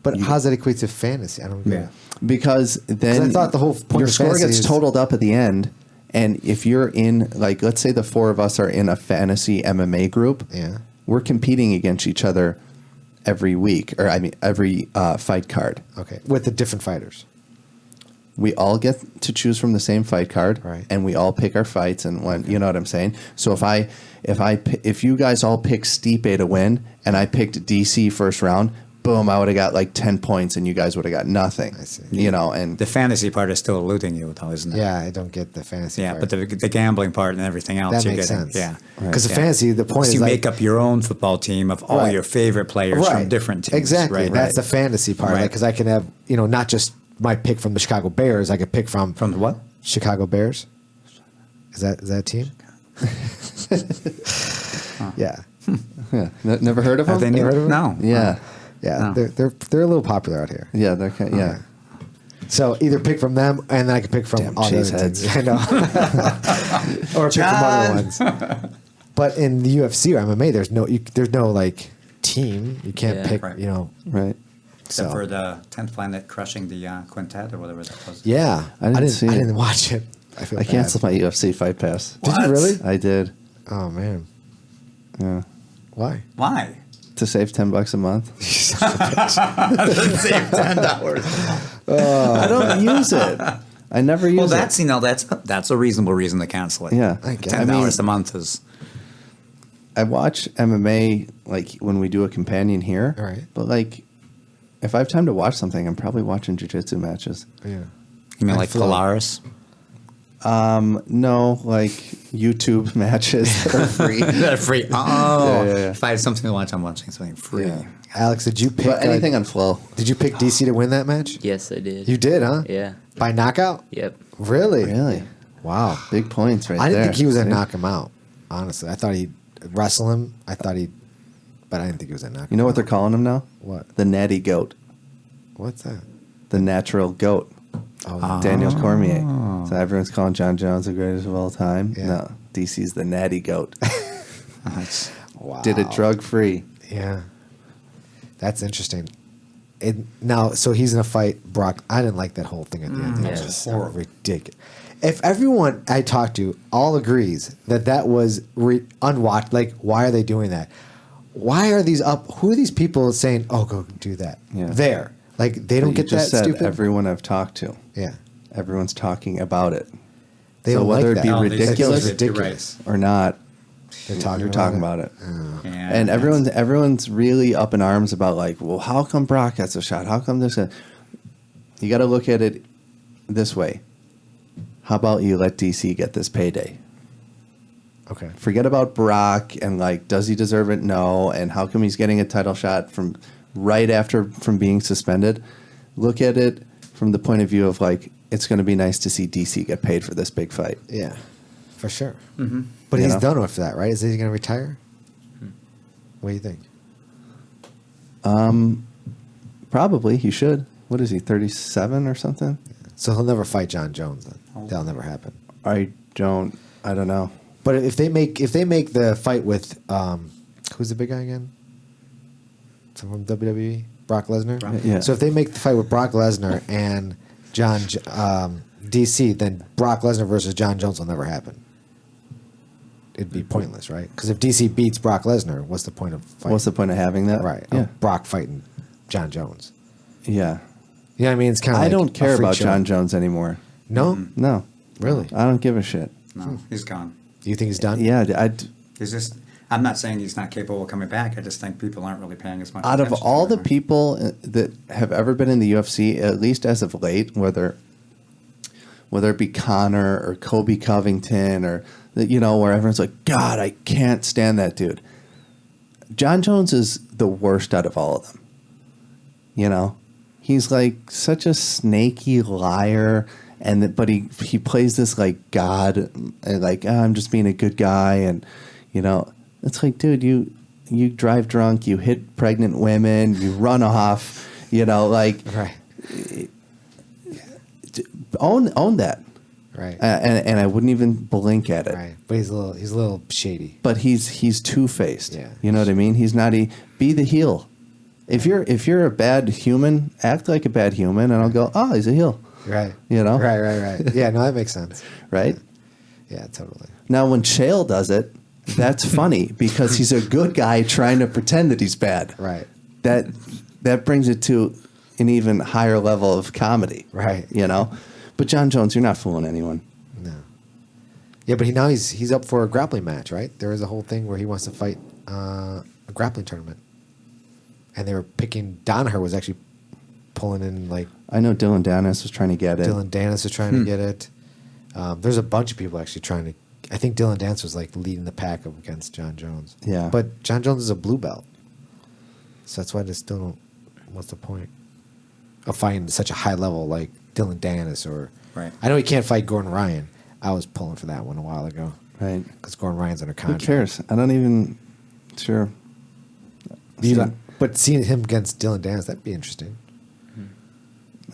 But how does that equate to fantasy? I don't get it. Because then I thought the whole point your of score fantasy gets is- totaled up at the end, and if you're in, like, let's say the 4 of us are in a fantasy MMA group, we're competing against each other every week, or I mean every fight card. Okay, with the different fighters. We all get to choose from the same fight card, Right. and we all pick our fights. And when you know what I'm saying. So if you guys all picked Stipe to win, and I picked DC first round. Boom! I would have got like 10 points, and you guys would have got nothing. I see. And The fantasy part is still eluding you, though, isn't it? Yeah, I don't get the fantasy. Yeah, part. but the gambling part and everything else, that you're makes getting. sense. Yeah, because the fantasy, the point So is you like, make up your own football team of all Right. your favorite players from different teams. Exactly, Right. that's the fantasy part. Right. Because I can have not just my pick from the Chicago Bears. I could pick from the what? Chicago Bears. Is that a team? Yeah, yeah, never heard of them. Have they heard of them? No. Yeah, yeah. No. They're a little popular out here. yeah, they're kind. Yeah. So either pick from them, and then I can pick from Damn all the other cheeseheads. teams. I know, or pick from other ones. But in the UFC or MMA, there's no like team. You can't Yeah. pick. Right. Right. Except So. for the 10th Planet crushing the Quintet or whatever that was. Yeah, I didn't see I it. didn't watch it. I feel I bad. canceled my UFC fight pass. Did you really? I did. Oh man, Yeah. why? Why? To save $10 a month. Save $10. I don't use it. I never use Well, it. that's a reasonable reason to cancel it. Yeah. I guess. $10 a month is. I watch MMA like when we do a companion here. All right. But like, if I have time to watch something, I'm probably watching jiu-jitsu matches. Yeah. You mean I like feel- Polaris? No, like YouTube matches that are free. They're free. Oh, Yeah. if I had something to watch, I'm watching something free. Yeah. Alex, did you pick But anything on Flow. Did you pick DC to win that match? Yes, I did. You did, huh? Yeah. By knockout? Yep. Really? Really? Wow. Big points right I didn't there. think he was gonna See? knock him out. Honestly, I thought he'd wrestle him. But I didn't think he was gonna knock him. You know what out. they're calling him now? What? The natty goat. What's that? The natural goat. Oh, Daniel Cormier. So everyone's calling John Jones the greatest of all time. Yeah. No, DC's the natty goat. wow. Did it drug free. Yeah. That's interesting. Now, so he's in a fight, Brock. I didn't like that whole thing at the end. It was yeah. just ridiculous. If everyone I talked to all agrees that was unwatched, like, why are they doing that? Why are these up? Who are these people saying, "Oh, go do that"? Yeah. There, like they don't But you get just that said stupid. everyone I've talked to. Yeah, Everyone's talking about it. they So don't whether like it be that. No, they said ridiculous it's ridiculous. or not, They're talking you're about talking it. about it. Yeah, And everyone's really up in arms about like, well, how come Brock gets a shot? How come this? You got to look at it this way. How about you let DC get this payday? Okay. Forget about Brock and like, does he deserve it? No. And how come he's getting a title shot from being suspended? Look at it from the point of view of like, it's going to be nice to see DC get paid for this big fight. Yeah, for sure. Mm-hmm. But You he's know? done with that, right? Is he going to retire? What do you think? Probably he should. What is he? 37 or something? So he'll never fight John Jones. Then that'll never happen. I don't know. But if they make the fight with who's the big guy again? Someone from WWE, Brock Lesnar. Yeah. So if they make the fight with Brock Lesnar and John DC, then Brock Lesnar versus John Jones will never happen. it'd be pointless, right? Because if DC beats Brock Lesnar, what's the point of fighting? What's the point of having that? Right. Yeah. Brock fighting John Jones. Yeah. You know what I mean? It's kind of I don't care about John Jones anymore. No? No. Really? I don't give a shit. No, he's gone. Do you think he's done? Yeah. He's just. I'm not saying he's not capable of coming back. I just think people aren't really paying as much Out of attention all to the him. people that have ever been in the UFC, at least as of late, whether it be Conor or Kobe Covington or, where everyone's like, God, I can't stand that dude. John Jones is the worst out of all of them. He's like such a snaky liar, but he plays this like God, and like, I'm just being a good guy, and it's like, dude, you drive drunk, you hit pregnant women, you run off, Right. own that. Right. And I wouldn't even blink at it. Right. But he's a little shady. But he's two-faced. Yeah. You know what I mean? He's not be the heel. If you're a bad human, act like a bad human, and I'll go, oh, he's a heel. Right. Right. Yeah, no, that makes sense. Right? Yeah, totally. Now, when Chael does it, that's funny because he's a good guy trying to pretend that he's bad. Right. That brings it to an even higher level of comedy. Right. But John Jones, you're not fooling anyone. No. Yeah, but he's up for a grappling match, right? There is a whole thing where he wants to fight a grappling tournament. And they were picking, Danaher was actually pulling in like... I know Dylan Danis was trying to get it. Dylan Danis was trying to get it. There's a bunch of people actually trying to... I think Dylan Danis was like leading the pack against John Jones. Yeah. But John Jones is a blue belt. So that's why they still don't... What's the point of fighting at such a high level like Dylan Danis or... Right. I know he can't fight Gordon Ryan. I was pulling for that one a while ago. Right. Because Gordon Ryan's under Who contract. cares? I don't even... Sure. But seeing him against Dylan Danis, that'd be interesting.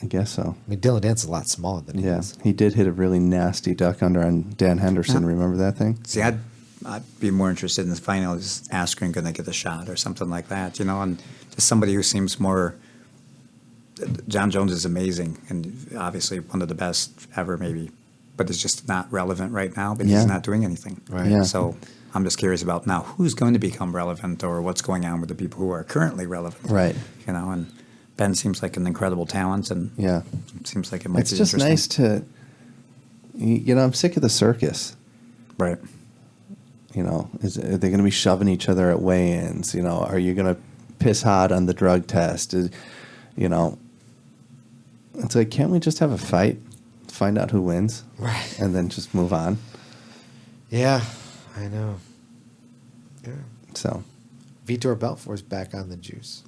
I guess so. I mean, Dylan Danis is a lot smaller than he Yeah. is. He did hit a really nasty duck under on Dan Henderson. Yeah. Remember that thing? See, I'd be more interested in the final. Is Askren going to get a shot or something like that? And just somebody who seems more. John Jones is amazing and obviously one of the best ever, maybe, but it's just not relevant right now because he's not doing anything. Right. Yeah. So I'm just curious about now who's going to become relevant or what's going on with the people who are currently relevant. Right. And Ben seems like an incredible talent, and Yeah. it seems like it might It's be just interesting. nice to, I'm sick of the circus. Right. Are they going to be shoving each other at weigh-ins? Are you going to piss hot on the drug test? It's like, can't we just have a fight, find out who wins, Right. and then just move on? Yeah, I know. Yeah. So, Vitor Belfort's back on the juice.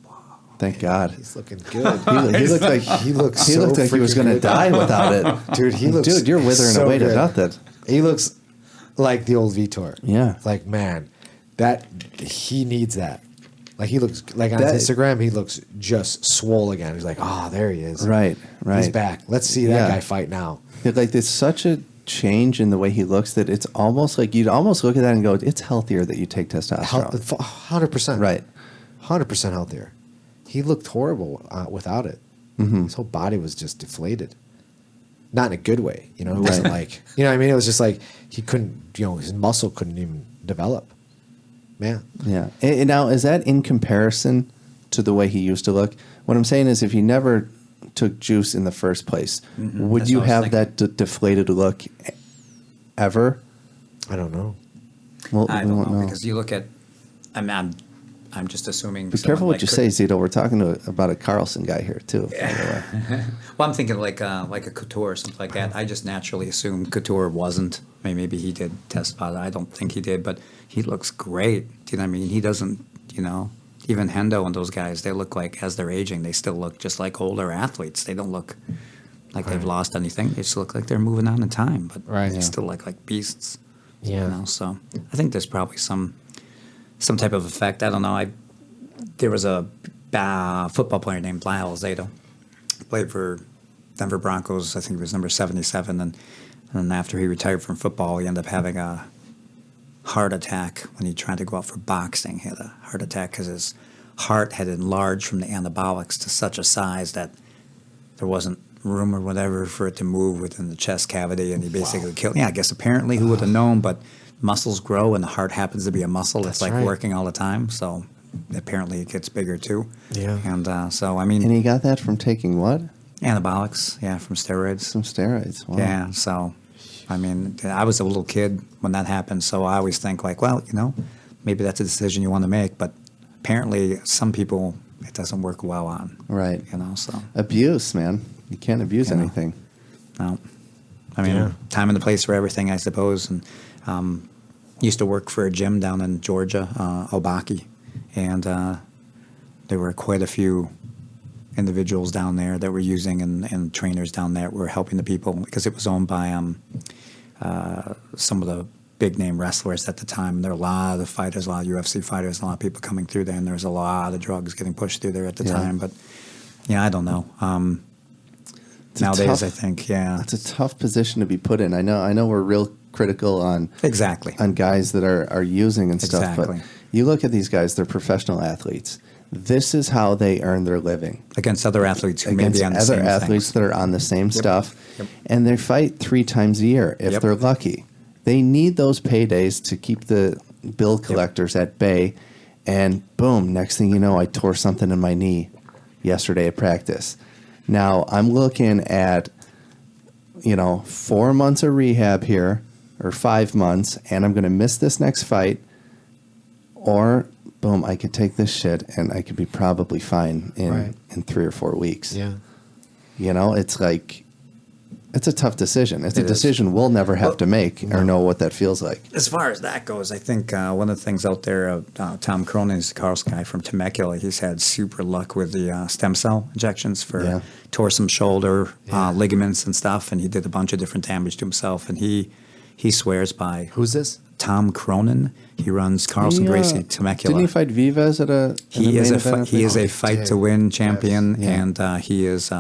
thank God. He's looking good. He looked like he looks. he looked like he was going to die without it. Dude, he looks. Dude, you're withering so away to good. nothing. He looks like the old Vitor. Yeah. Like, man, that he needs that. Like, he looks like on That- his Instagram, he looks just swole again. He's like, oh, there he is. Right. He's back. Let's see that Yeah. guy fight now. There's such a change in the way he looks that it's almost like you'd almost look at that and go, it's healthier that you take testosterone. 100%. Right. 100% healthier. He looked horrible without it. Mm-hmm. His whole body was just deflated. Not in a good way. It wasn't like, what I mean? It was just like he couldn't, his muscle couldn't even develop. Yeah. Yeah. And now, is that in comparison to the way he used to look? What I'm saying is, if he never took juice in the first place, would That's you what I was have that deflated look ever? I don't know. Well, I we don't won't know because you look at. I'm just assuming. Be careful what you say, Zito. We're talking about a Carlson guy here too. By the way. Well, I'm thinking like a Couture or something like that. I just naturally assumed Couture wasn't. I mean, maybe he did test positive. I don't think he did, but he looks great. Do you know what I mean? He doesn't. Even Hendo and those guys, they look like as they're aging, they still look just like older athletes. They don't look like they've lost anything. They just look like they're moving on in time, but they still look like beasts. Yeah. So I think there's probably some type of effect. I don't know. There was a football player named Lyle Zato, played for Denver Broncos. I think he was number 77, and then after he retired from football, he ended up having a heart attack when he tried to go out for boxing. He had a heart attack because his heart had enlarged from the anabolics to such a size that there wasn't room or whatever for it to move within the chest cavity, and he basically killed. Yeah, I guess apparently who would have known, but muscles grow and the heart happens to be a muscle that's like right. working all the time. So apparently it gets bigger too. Yeah. And so, I mean, And he got that from taking what? anabolics, yeah, from steroids. Some steroids. Wow. Yeah. So, I mean, I was a little kid when that happened. So I always think like, well, you know, maybe that's a decision you want to make. But apparently some people it doesn't work well on. Right. You know, so. Abuse, man. You can't abuse You know. anything. No. I mean, time and the place for everything, I suppose. And used to work for a gym down in Georgia, Obaki. And there were quite a few individuals down there that were using and trainers down there were helping the people because it was owned by some of the big name wrestlers at the time. There were a lot of fighters, a lot of UFC fighters, a lot of people coming through there, and there was a lot of drugs getting pushed through there at the time. But yeah, I don't know. Nowadays, I think, it's a tough position to be put in. I know we're real critical on guys that are using and stuff, Exactly. but you look at these guys; they're professional athletes. This is how they earn their living against other athletes who may be on the same other athletes things. that are on the same stuff, and they fight 3 times a year if they're lucky. They need those paydays to keep the bill collectors at bay. And boom, next thing you know, I tore something in my knee yesterday at practice. Now I'm looking at, 4 months of rehab here, or 5 months, and I'm going to miss this next fight, or boom, I could take this shit and I could be probably fine in 3 or 4 weeks. Yeah. It's like, it's a tough decision. It's a decision we'll never have to make or know what that feels like. As far as that goes, I think one of the things out there, Tom Cronin is the Carlson guy from Temecula. He's had super luck with the stem cell injections for tore some shoulder ligaments and stuff, and he did a bunch of different damage to himself. And he swears by Who's this? Tom Cronin. He runs Carlson Gracie Temecula. Didn't he fight Vivas at a? He is a fight to win champion, and he is.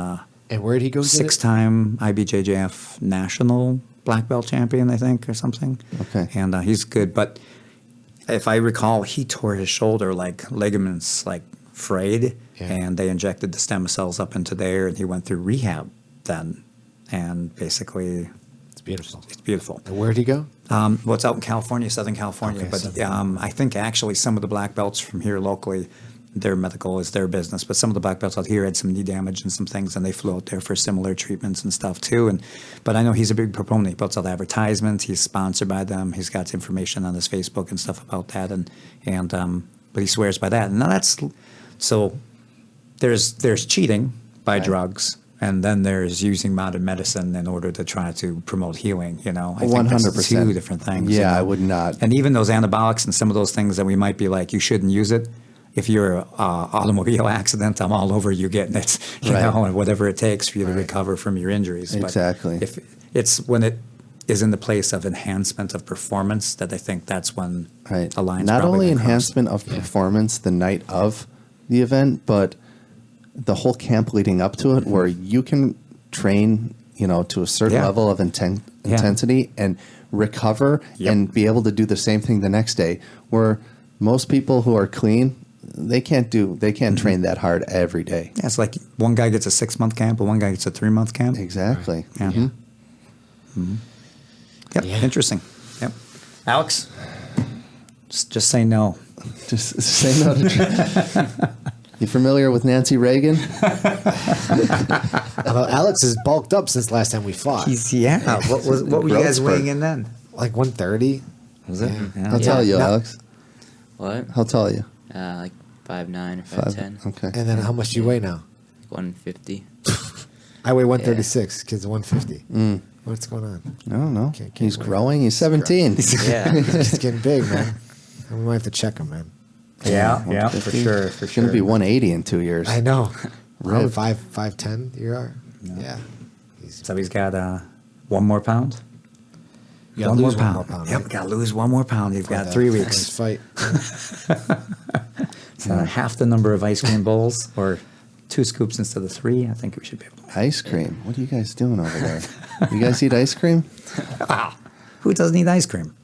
And where did he go? 6-time IBJJF national black belt champion, I think, or something. Okay. And he's good. But if I recall, he tore his shoulder, like ligaments, like frayed, and they injected the stem cells up into there, and he went through rehab then. And basically, It's beautiful. it's beautiful. And where did he go? Well, it's out in California, Southern California. Okay, but Southern I think actually some of the black belts from here locally, their medical is their business. But some of the black belts out here had some knee damage and some things, and they flew out there for similar treatments and stuff too. But I know he's a big proponent. He puts out advertisements. He's sponsored by them. He's got information on his Facebook and stuff about that. But he swears by that. And now so there's cheating by drugs. And then there's using modern medicine in order to try to promote healing, I think that's 100%. 2 different things. Yeah, I would not. And even those anabolics and some of those things that we might be like, you shouldn't use it. If you're an automobile accident, I'm all over you getting it, and whatever it takes for you to recover from your injuries. Exactly. But if it's when it is in the place of enhancement of performance that I think that's when a line's Not probably only gonna cross. enhancement of performance the night of the event, but the whole camp leading up to it, where you can train, to a certain level of intensity and recover and be able to do the same thing the next day. Where most people who are clean, they can't train that hard every day. Yeah, it's like one guy gets a 6-month camp and one guy gets a 3-month camp. Exactly. Yeah. Yep. Interesting. Yep. Alex, just say no. Just say no to You familiar with Nancy Reagan? Although Alex has bulked up since last time we fought. What were you guys weighing in then? Like 130. Was it? Yeah. How tall are you, Alex? What? How tall are you? Like 5'9" or 5'10". Okay. And then how much do you weigh now? 150. I weigh 136. Kid's 150. What's going on? I don't know. Can't He's wait. growing. He's 17. Yeah. He's getting big, man. We might have to check him, man. Yeah, for 150. sure. He's going to be 180 in 2 years. I know. Right. Around 5'10" you are? Yeah. So he's got 1 more pound? You gotta lose one more pound, Yep, right? got to lose 1 more pound. You've got 3 This weeks. fight. So half the number of ice cream bowls, or 2 scoops instead of 3. I think we should be able to. Ice cream. What are you guys doing over there? You guys eat ice cream? Who doesn't eat ice cream?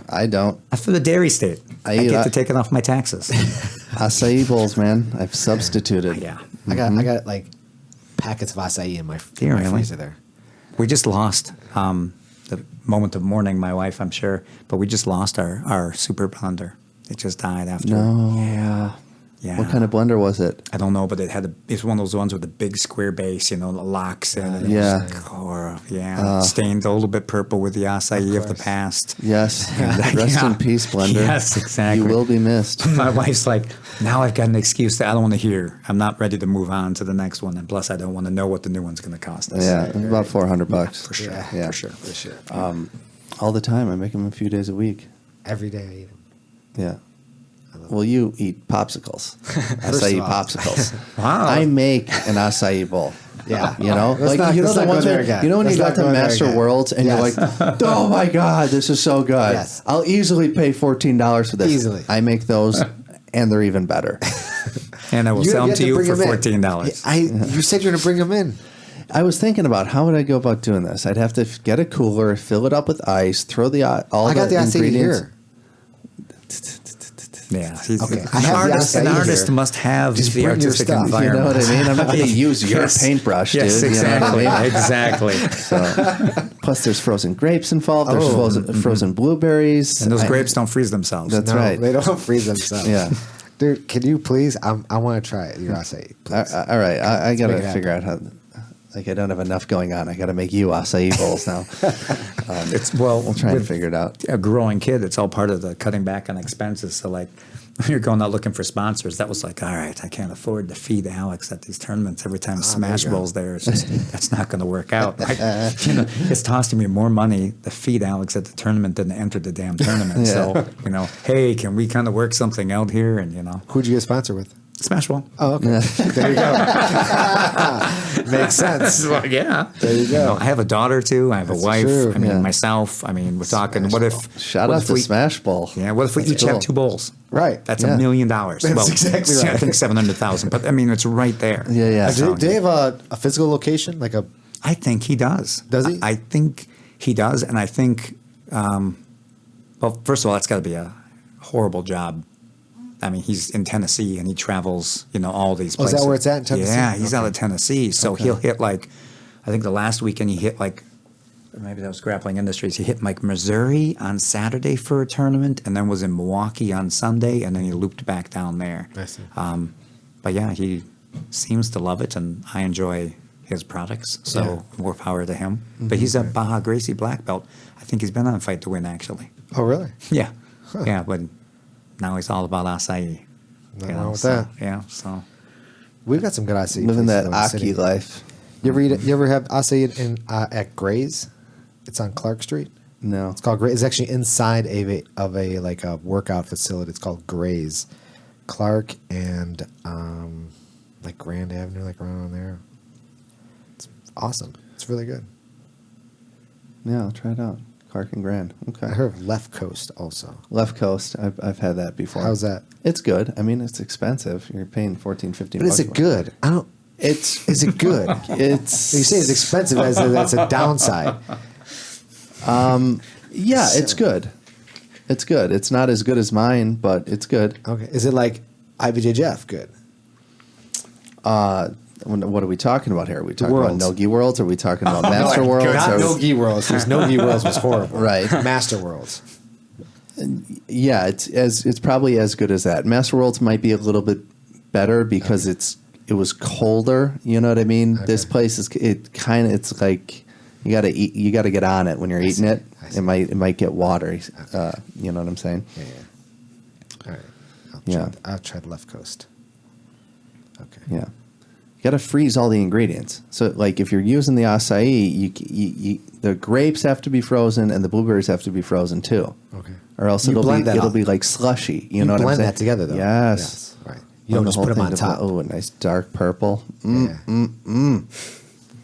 I don't. I'm from the dairy state. I eat get a- to take it off my taxes. Acai bowls, man. I've substituted. Yeah. I got like packets of acai in my you really? freezer there. We just lost the moment of mourning, my wife, I'm sure. But we just lost our super blender. It just died after. No. Yeah. What kind of blender was it? I don't know, but it's one of those ones with the big square base, the locks in. And it Yeah. was stained a little bit purple with the acai of the past. Yes. Rest in peace, blender. Yes, exactly. You will be missed. My wife's like, now I've got an excuse that I don't want to hear. I'm not ready to move on to the next one, and plus I don't want to know what the new one's going to cost us. Yeah, about $400 for sure. Yeah. For sure. All the time. I make them a few days a week. Every day I eat them. Yeah. Well, you eat popsicles, acai popsicles. Wow. I make an acai bowl. Yeah. You know, Let's not- the let's not go ones there when, again. you know when Let's you got not the go there Master again. Worlds and Yes. you're like, oh my God, this is so good. Yes. I'll easily pay $14 for this. Easily. I make those, and they're even better. And I will You sell them have to you bring for 'em in. $14. You said you're going to bring them in. I was thinking about how would I go about doing this. I'd have to get a cooler, fill it up with ice, throw all I got the acai ingredients. here. Yeah. He's Okay, an I have the artist. An acai artist here. must have Just the bring your artistic stuff. You know You know environment. what I mean? I'm not going to use your Yes. paintbrush, Yes, dude. exactly. You know what I mean? Exactly. So, plus, there's frozen grapes involved. There's Oh. frozen blueberries. And those grapes don't freeze themselves. That's No, right. they don't freeze themselves. Yeah. Dude, can you please? I want to try it. Your acai. Please. All right. I got make to it figure out how. Like, I don't have enough going on. I got to make you acai bowls now. We'll try and with figure it out. A growing kid, it's all part of the cutting back on expenses. So, like, when you're going out looking for sponsors, that was like, all right, I can't afford to feed Alex at these tournaments every time Smash there you go. Bowl's there. It's just, that's not going to work out. It's costing me more money to feed Alex at the tournament than to enter the damn tournament. So, hey, can we kind of work something out here? And, Who'd you get sponsored with? Smash Bowl. Oh, okay. There you go. Makes sense. Well, yeah. There you go. I have a daughter too. I have That's a wife. true. I mean, Yeah. myself. I mean, we're talking. What if? Shout what out if to we, Smash Bowl. Yeah. What if we That's each cool. have 2 bowls? Right. That's Yeah. $1 million. That's exactly I right. think 700,000. But I mean, it's right there. Yeah. Do they have a physical location? Like a. I think he does. Does he? I think he does, and I think. Well, first of all, that's got to be a horrible job. I mean, he's in Tennessee and he travels, all these Oh, is places. that where it's at in Tennessee? Yeah, he's out Okay. of Tennessee. So he'll hit I think the last weekend he hit or maybe that was Grappling Industries. He hit Missouri on Saturday for a tournament and then was in Milwaukee on Sunday and then he looped back down there. I see. But yeah, he seems to love it and I enjoy his products. So more power to him. But he's a Baja Gracie black belt. I think he's been on Fight to Win actually. Oh, really? Yeah. Yeah, but now he's all about acai. Nothing wrong with that. Yeah, so. We've got some good acai. Living that places in the Aki city. life. You ever have acai at Gray's? It's on Clark Street. No. It's called Gray's. It's actually inside of a workout facility. It's called Gray's, Clark and Grand Avenue, around there. It's awesome. It's really good. Yeah, I'll try it out. Clark and Grand. Okay. I heard of Left Coast also. Left Coast. I've had that before. How's that? It's good. I mean, it's expensive. You're paying $14, $15. But is it good? I don't. Is it good? It's. You say it's expensive as that's a downside. Yeah, it's good. It's good. It's not as good as mine, but it's good. Okay. Is it like IBJJF good? What are we talking about here? Are we talking about Worlds. Nogi Worlds? Are we talking about Master Worlds? Not Or- Nogi Worlds, because Nogi Worlds was horrible. Right. Master Worlds. Yeah, it's probably as good as that. Master Worlds might be a little bit better because it was colder. You know what I mean? Okay. This place it's like you gotta get on it when you're eating it. I see. It might get watery. You know what I'm saying? Yeah. All right. Yeah. I'll try the Left Coast. Okay. Yeah. You got to freeze all the ingredients. So, like, if you're using the acai, you the grapes have to be frozen and the blueberries have to be frozen too. Okay. Or else You it'll blend that up. be like slushy. You know what I'm blend saying? that together, though. Yes. Right. You don't The just whole put them thing on to- top. Oh, a nice dark purple. Yeah.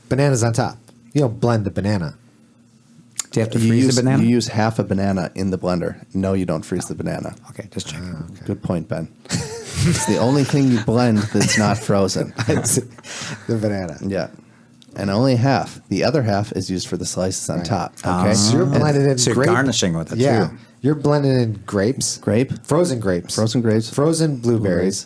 Bananas on top. You don't blend the banana. Do you have to freeze the banana? You use half a banana in the blender. No, you don't freeze the banana. Okay, just checking. Okay. Good point, Ben. It's the only thing you blend that's not frozen. The banana. Yeah. And only half. The other half is used for the slices on top. Okay. So you're blending in So you're grape. garnishing with it, Yeah. too. You're blending in grapes. Frozen grapes. Frozen grapes. Frozen blueberries.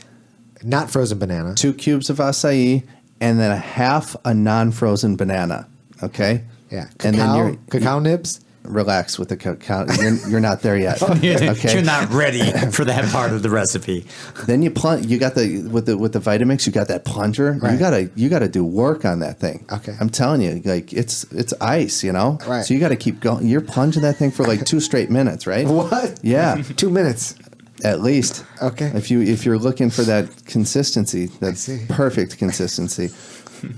Not frozen banana. 2 cubes of acai, and then a half a non-frozen banana. Okay. Yeah. And then Cacao nibs? relax with the cacao. You're not there yet. Okay. You're not ready for that part of the recipe. Then you plunge. You got with the Vitamix. You got that plunger. Right. You gotta do work on that thing. Okay. I'm telling you, like it's ice. You know. Right. So you got to keep going. You're plunging that thing for like 2 straight minutes, right? What? Yeah. 2 minutes. At least. Okay. If you're looking for that consistency, that see. perfect consistency.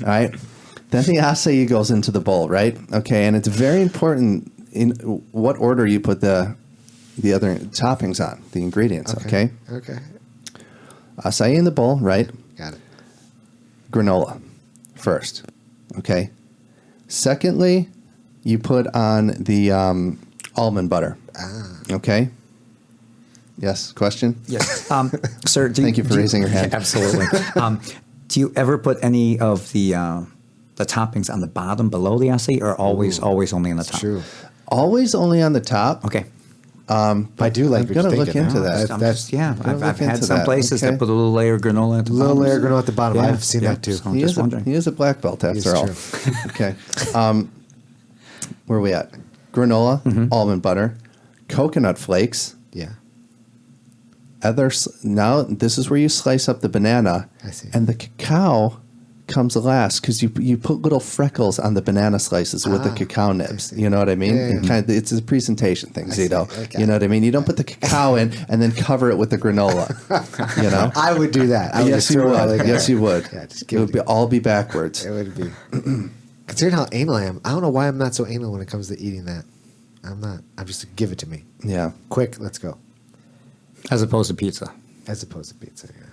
All right. Then the acai goes into the bowl, right? Okay, and it's very important in what order you put the other toppings on, the ingredients. Okay. Okay. Acai in the bowl, right? Got it. Granola first. Okay. Secondly, you put on the almond butter. Okay. Yes. Question. Yes, sir. Thank you for raising your hand. Absolutely. Do you ever put any of the toppings on the bottom below the acai, or always only on the top? True. Always only on the top. Okay. I do like I'm gonna look into that. I've had some places okay. that put a little layer of granola at the Little bottom. layer granola at the bottom. Yeah, I've seen yeah. that too. So I'm just wondering. He is a black belt after all. true. Okay. Where are we at? Granola, almond butter, coconut flakes. Yeah. Now this is where you slice up the banana. I see. And the cacao comes last because you put little freckles on the banana slices with the cacao nibs. see. You know what I mean? Yeah, yeah. It's a presentation thing, Zito. Okay. You know what I mean? You don't put the cacao in and then cover it with the granola. You know? I would do that. I would Yes, just you throw it all would. together. Yes, you would. Yeah, just It give would be all be backwards. It would be. Considering how anal I am, I don't know why I'm not so anal when it comes to eating that. I'm not. I'm just give it to me. Yeah. Quick, let's go. As opposed to pizza. As opposed to pizza, yeah.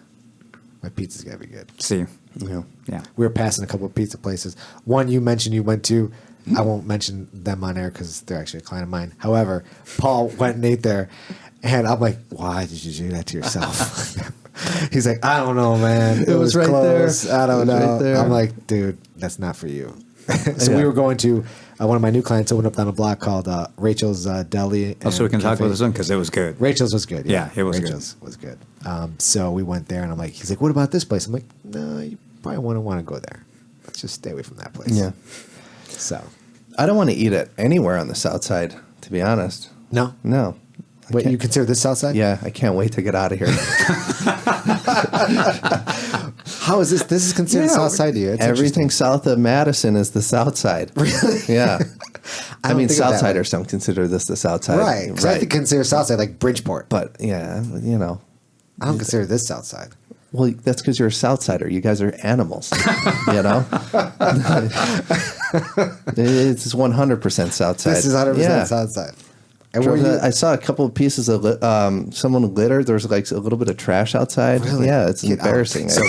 My pizza's gotta be good. See. Yeah. Yeah. We were passing a couple of pizza places. One you mentioned you went to. I won't mention them on air because they're actually a client of mine. However, Paul went and ate there, and I'm like, "Why did you do that to yourself?" He's like, "I don't know, man. It was right close. there. I don't It was know." right there. I'm like, "Dude, that's not for you." So Yeah. we were going to one of my new clients opened up down a block called Rachel's Deli. Oh, so we can talk Cafe. about this one because it was good. Rachel's was good. Yeah, it was good. Rachel's was good. So we went there, and I'm like, he's like, "What about this place?" I'm like, "No, you probably wouldn't want to go there. Let's just stay away from that place." Yeah. So I don't want to eat it anywhere on the south side, to be honest. no. No. I Wait, can't- you consider this south side? Yeah, I can't wait to get out of here. How is this? This is considered south side to you? It's Everything south of Madison is the south side. Really? Yeah. I don't mean, think of that Southsiders don't consider this the south side. interesting. Right. 'Cause I consider south side like Bridgeport. But yeah, you know. I don't consider this south side. Well, that's because you're a Southsider. You guys are animals, you know? It's 100% Southside. This is 100% Yeah. south side. And where you, I saw a couple of pieces of someone littered. There was like a little bit of trash outside. Really? Yeah, it's Get out. embarrassing. So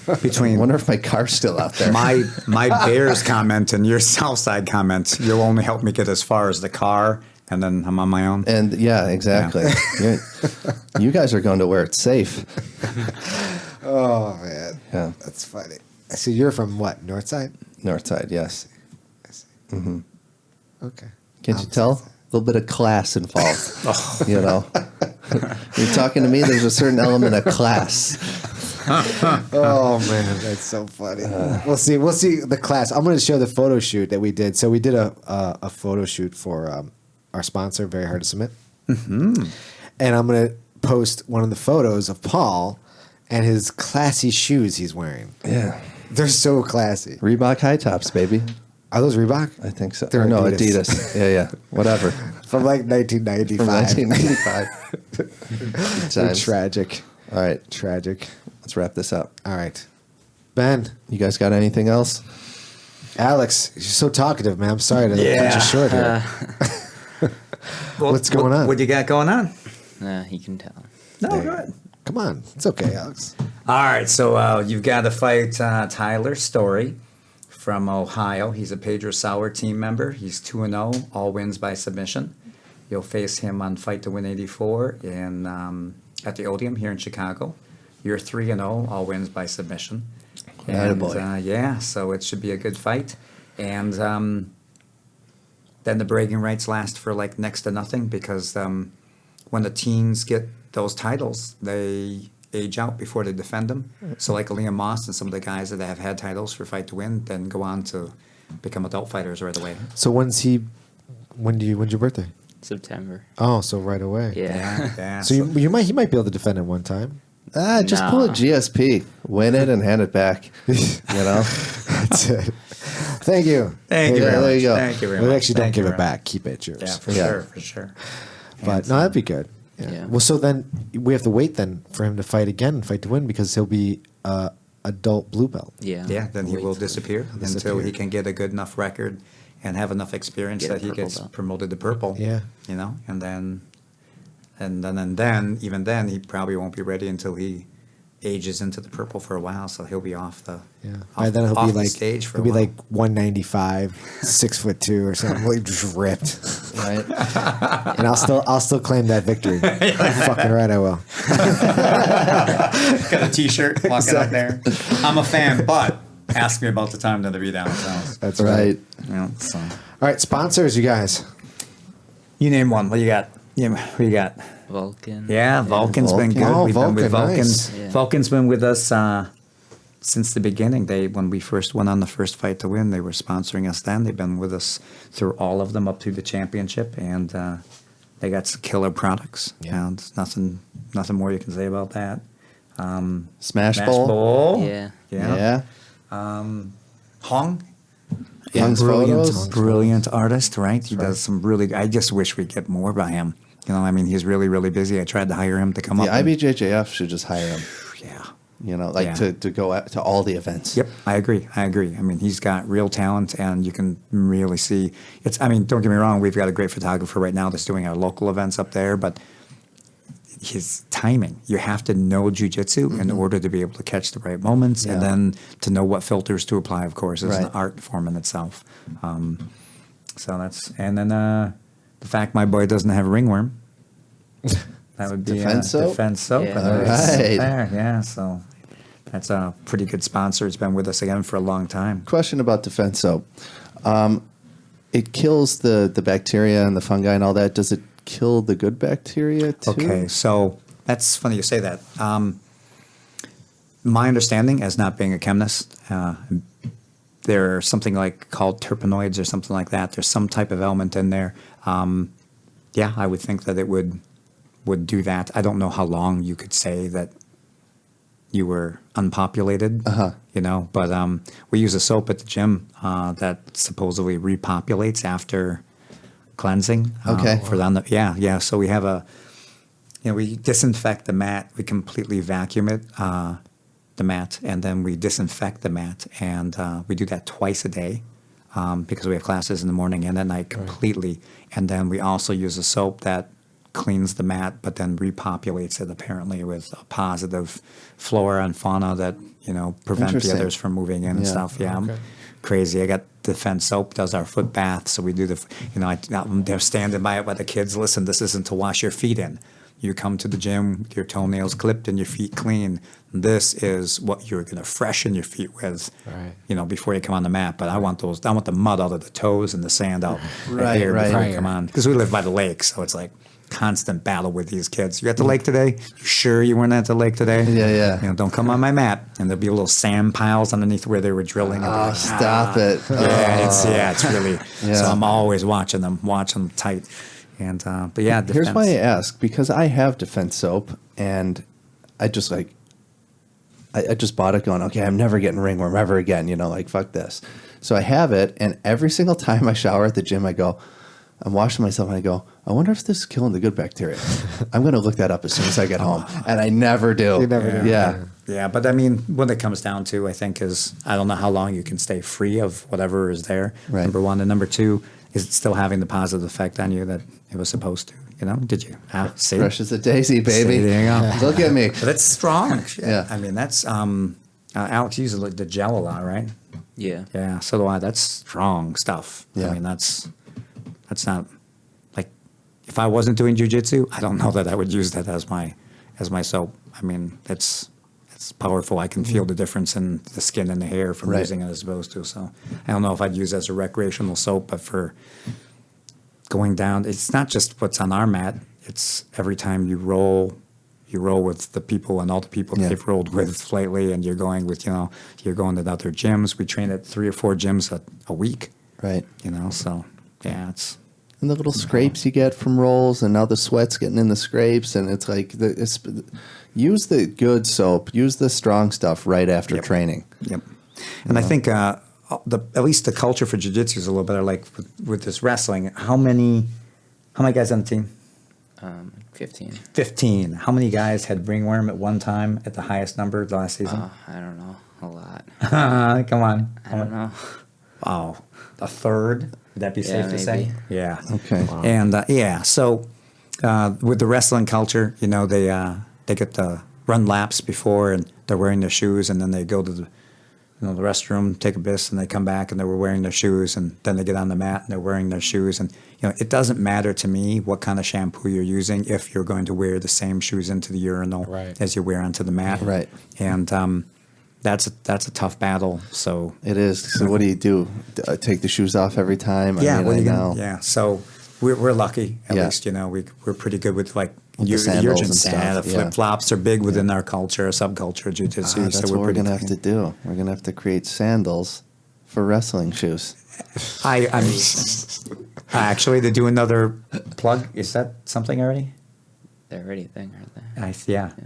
I between wonder if my car's still out there. my Bears comment and your Southside comment, you'll only help me get as far as the car, and then I'm on my own. And yeah, exactly. You guys are going to where it's safe. oh, man. Yeah. That's funny. So you're from what? North side? North side, yes. Okay. Can't you tell? A little bit of class involved. You know, you're talking to me. There's a certain element of class. Oh man, that's so funny. We'll see the class. I'm going to show the photo shoot that we did. So we did a photo shoot for our sponsor, Very Hard to Submit, and I'm going to post one of the photos of Paul and his classy shoes he's wearing. Yeah, They're so classy. Reebok high tops, baby. Are those Reebok? I think so. They're Or no, Adidas. Adidas. Yeah, whatever. From like 1995. From 1995. They're tragic. All right, Tragic. let's wrap this up. All right. Ben, You guys got anything else? Alex, you're so talkative, man. I'm sorry to cut you short here. What's going on? What you got going on? He can tell. No, good. Come on. It's okay, Alex. All right, so you've got to fight Tyler Story from Ohio. He's a Pedro Sauer team member. He's 2-0, all wins by submission. You'll face him on Fight to Win 84 at the Odeum here in Chicago. You're 3-0, all wins by submission. And yeah, so it should be a good fight. And then the bragging rights last for like next to nothing because when the teens get those titles, they age out before they defend them. So like Liam Moss and some of the guys that have had titles for Fight to Win then go on to become adult fighters right away. So when's your birthday? September. Oh, so right away. Yeah. Yeah. So he might be able to defend it one time. Just pull a Nah. GSP, win it, and hand it back. You know, That's it. Thank you. Thank you Yeah, very there much. you go. Thank you very We much. actually don't Thank give you it very back. Keep it yours. much. Yeah, for Yeah. sure, for sure. But no, that'd be good. Yeah. Well, so then we have to wait then for him to fight again, fight to win, because he'll be adult blue belt. Yeah. Yeah, then he Wait will till- disappear until Disappear. he can get a good enough record and have enough experience Get a that he purple gets belt. promoted to purple. Yeah. You know, and then even then he probably won't be ready until he ages into the purple for a while, so he'll be off the By then he'll off be the like stage for he'll a be while. like 195, 6'2" or something, like just ripped. right? And I'll still claim that victory. Fucking right, I will. Got a T-shirt, walking out there. I'm a fan, but ask me about the time that the beatdown sounds. That's right. Right. You know, so. All right, sponsors, you guys. You name one. What you got? Yeah, what you got? Vulcan. Yeah, Vulcan's been Vulcan. good. Oh, We've been with Vulcan, Vulcan. nice. Yeah. Vulcan's been with us since the beginning. When we first went on the first Fight to Win, they were sponsoring us then. They've been with us through all of them up to the championship, and they got some killer products. Yeah. And nothing more you can say about that. Smash Bowl. Yeah. Yeah. Yeah. Hong. Young's brilliant, Photos. brilliant artist, right? He does some really. I just wish we'd get more by him. You know, I mean, he's really, really busy. I tried to hire him to come The up. and- IBJJF should just hire him. yeah. You know, like Yeah. to go to all the events. Yep, I agree. I mean, he's got real talent, and you can really see. I mean, don't get me wrong. We've got a great photographer right now that's doing our local events up there, but his timing. You have to know jiu-jitsu in order to be able to catch the right moments, and Yeah. then to know what filters to apply. Of course, is an Right. art form in itself. So that's, and then the fact my boy doesn't have ringworm. That would be Defense soap? Defense soap. Yeah. and there's Right. there, yeah, so that's a pretty good sponsor. It's been with us again for a long time. Question about defense soap. It kills the bacteria and the fungi and all that. Does it kill the good bacteria too? Okay, so that's funny you say that. My understanding, as not being a chemist, there's something like called terpenoids or something like that. There's some type of element in there. Yeah, I would think that it would do that. I don't know how long you could say that you were unpopulated, you know, but we use a soap at the gym that supposedly repopulates after cleansing. Okay. For them, yeah. So we have we disinfect the mat. We completely vacuum it, the mat, and then we disinfect the mat, and we do that twice a day because we have classes in the morning and at night completely. And then we also use a soap that cleans the mat, but then repopulates it apparently with a positive flora and fauna that prevent the Interesting. others from moving in and Yeah. stuff. Yeah, crazy. I got Defense Soap does our foot bath, so we do they're standing by it by the kids. Listen, this isn't to wash your feet in. You come to the gym, your toenails clipped and your feet clean. This is what you're going to freshen your feet with, before you come on the mat. But I want the mud out of the toes and the sand out Right, here right. before you come on. Because we live by the lake, so it's like constant battle with these kids. You at the lake today? You sure you weren't at the lake today? Yeah. Don't come on my mat. And there'll be little sand piles underneath where they were drilling. Oh, stop it. It's really. Yeah. So I'm always watching them tight. And but yeah, Here's defense. why I ask, because I have defense soap, and I just I just bought it going, okay, I'm never getting ringworm ever again, fuck this. So I have it, and every single time I shower at the gym, I'm washing myself, and I go, I wonder if this is killing the good bacteria. I'm going to look that up as soon as I get home. And I never do. You never do. Yeah. Yeah, but I mean, what it comes down to, I think, is I don't know how long you can stay free of whatever is there. Right. Number one, and number two, is it still having the positive effect on you that it was supposed to? Did you? See? Fresh as a daisy, baby. See, there you go. Look at me. But that's strong. Shit. Yeah. I mean, that's Alex uses the gel a lot, right? Yeah. Yeah. So do I. That's strong stuff. Yeah. I mean, that's not like if I wasn't doing jiu-jitsu, I don't know that I would use that as my soap. I mean, it's powerful. I can feel the difference in the skin and the hair from Right. using it as opposed to. So I don't know if I'd use it as a recreational soap, but for going down, it's not just what's on our mat. It's every time you roll you roll with the people and all the people Yeah. they've rolled with lately, and you're going with, you're going to other gyms. We train at 3 or 4 gyms a week, Right. so yeah, it's. And the little scrapes you get from rolls, and now the sweat's getting in the scrapes, and it's like use the good soap, use the strong stuff right after Yep. training. Yep. And I think at least the culture for jiu-jitsu is a little better. Like with this wrestling, how many guys on the team? 15. 15. How many guys had ringworm at one time at the highest number last season? I don't know. A lot. Come on. I don't know. Oh, a third? Would that be safe to maybe. say? Yeah. Okay. And so with the wrestling culture, they get to run laps before, and they're wearing their shoes, and then they go to the restroom, take a piss, and they come back and they were wearing their shoes, and then they get on the mat and they're wearing their shoes. And it doesn't matter to me what kind of shampoo you're using if you're going to wear the same shoes into the urinal Right. as you wear onto the mat. Right. And that's a tough battle. So It is. So what do you do? Take the shoes off every time? yeah, I know. yeah. So we're lucky at Yeah. least. We're pretty good with like With the sandals and the stuff, yeah. flip flops are big within our culture, subculture, jiu-jitsu. That's so what we're pretty going to have to do. We're going to have to create sandals for wrestling shoes. I'm actually to do another plug. Is that something already? They're already a thing, aren't they?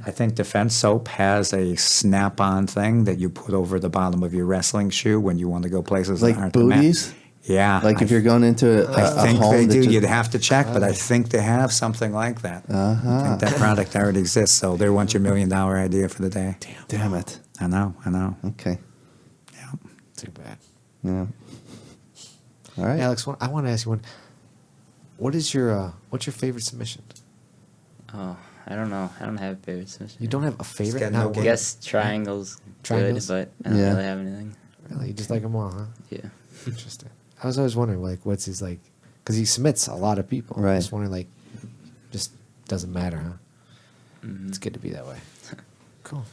I think Defense Soap has a snap-on thing that you put over the bottom of your wrestling shoe when you want to go places that Like aren't the mat. booties? Yeah, Like if you're going into I a think home they that do. just- You'd have to check, but I think they have something like that. I think that product already exists. So they want your $1 million idea for the day. Damn it. I know. Okay. Yeah. Too bad. Yeah. All right. Alex, I want to ask you one. What's your favorite submission? Oh, I don't know. I don't have a favorite submission. You don't have a favorite? got Not no I one? guess triangles, Triangles? good, but I don't Yeah. really have anything. Really? You just like them all, huh? Yeah. Interesting. I was always wondering, like, what's his, like, because he submits a lot of people. Right. Just wondering, like, just doesn't matter, huh? It's good to be that way. Cool.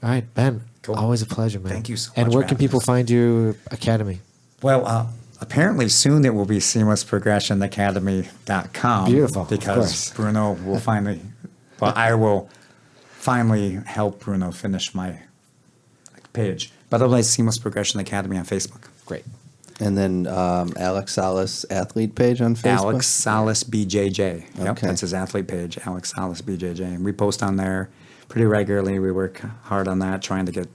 All right, Ben. Cool. Always a pleasure, man. Thank you so And much where for can having people us. find your academy? Well, apparently soon it will be seamlessprogressionacademy.com. Beautiful, of Because course. Bruno will finally, I will finally help Bruno finish my page. But otherwise, Seamless Progression Academy on Facebook. Great. And then Alex Salas athlete page on Facebook. Alex Salas BJJ. Yep, Okay. that's his athlete page, Alex Salas BJJ. And we post on there pretty regularly. We work hard on that, trying to get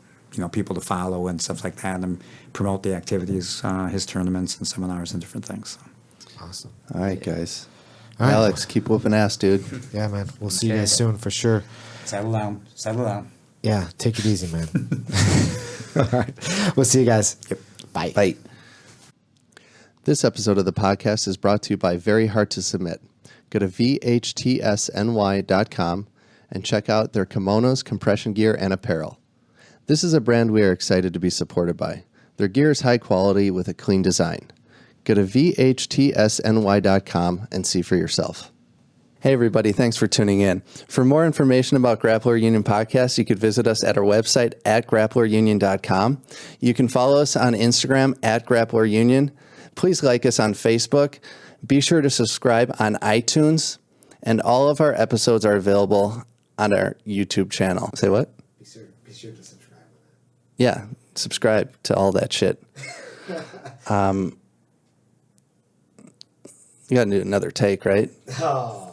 people to follow and stuff like that, and promote the activities, his tournaments and seminars and different things. Awesome. All right, guys. All right. Alex, keep whooping ass, dude. Yeah, man. We'll see you Okay. guys soon for sure. Settle down. Yeah, take it easy, man. All right. We'll see you guys. Yep. Bye. Bye. This episode of the podcast is brought to you by Very Hard to Submit. Go to vhtsny.com and check out their kimonos, compression gear, and apparel. This is a brand we are excited to be supported by. Their gear is high quality with a clean design. Go to vhtsny.com and see for yourself. Hey everybody, thanks for tuning in. For more information about Grappler Union Podcast, you could visit us at our website at grapplerunion.com. You can follow us on Instagram at Grappler Union. Please like us on Facebook. Be sure to subscribe on iTunes. And all of our episodes are available on our YouTube channel. Say what? Be sure to subscribe. Yeah, subscribe to all that shit. You got to do another take, right? Oh.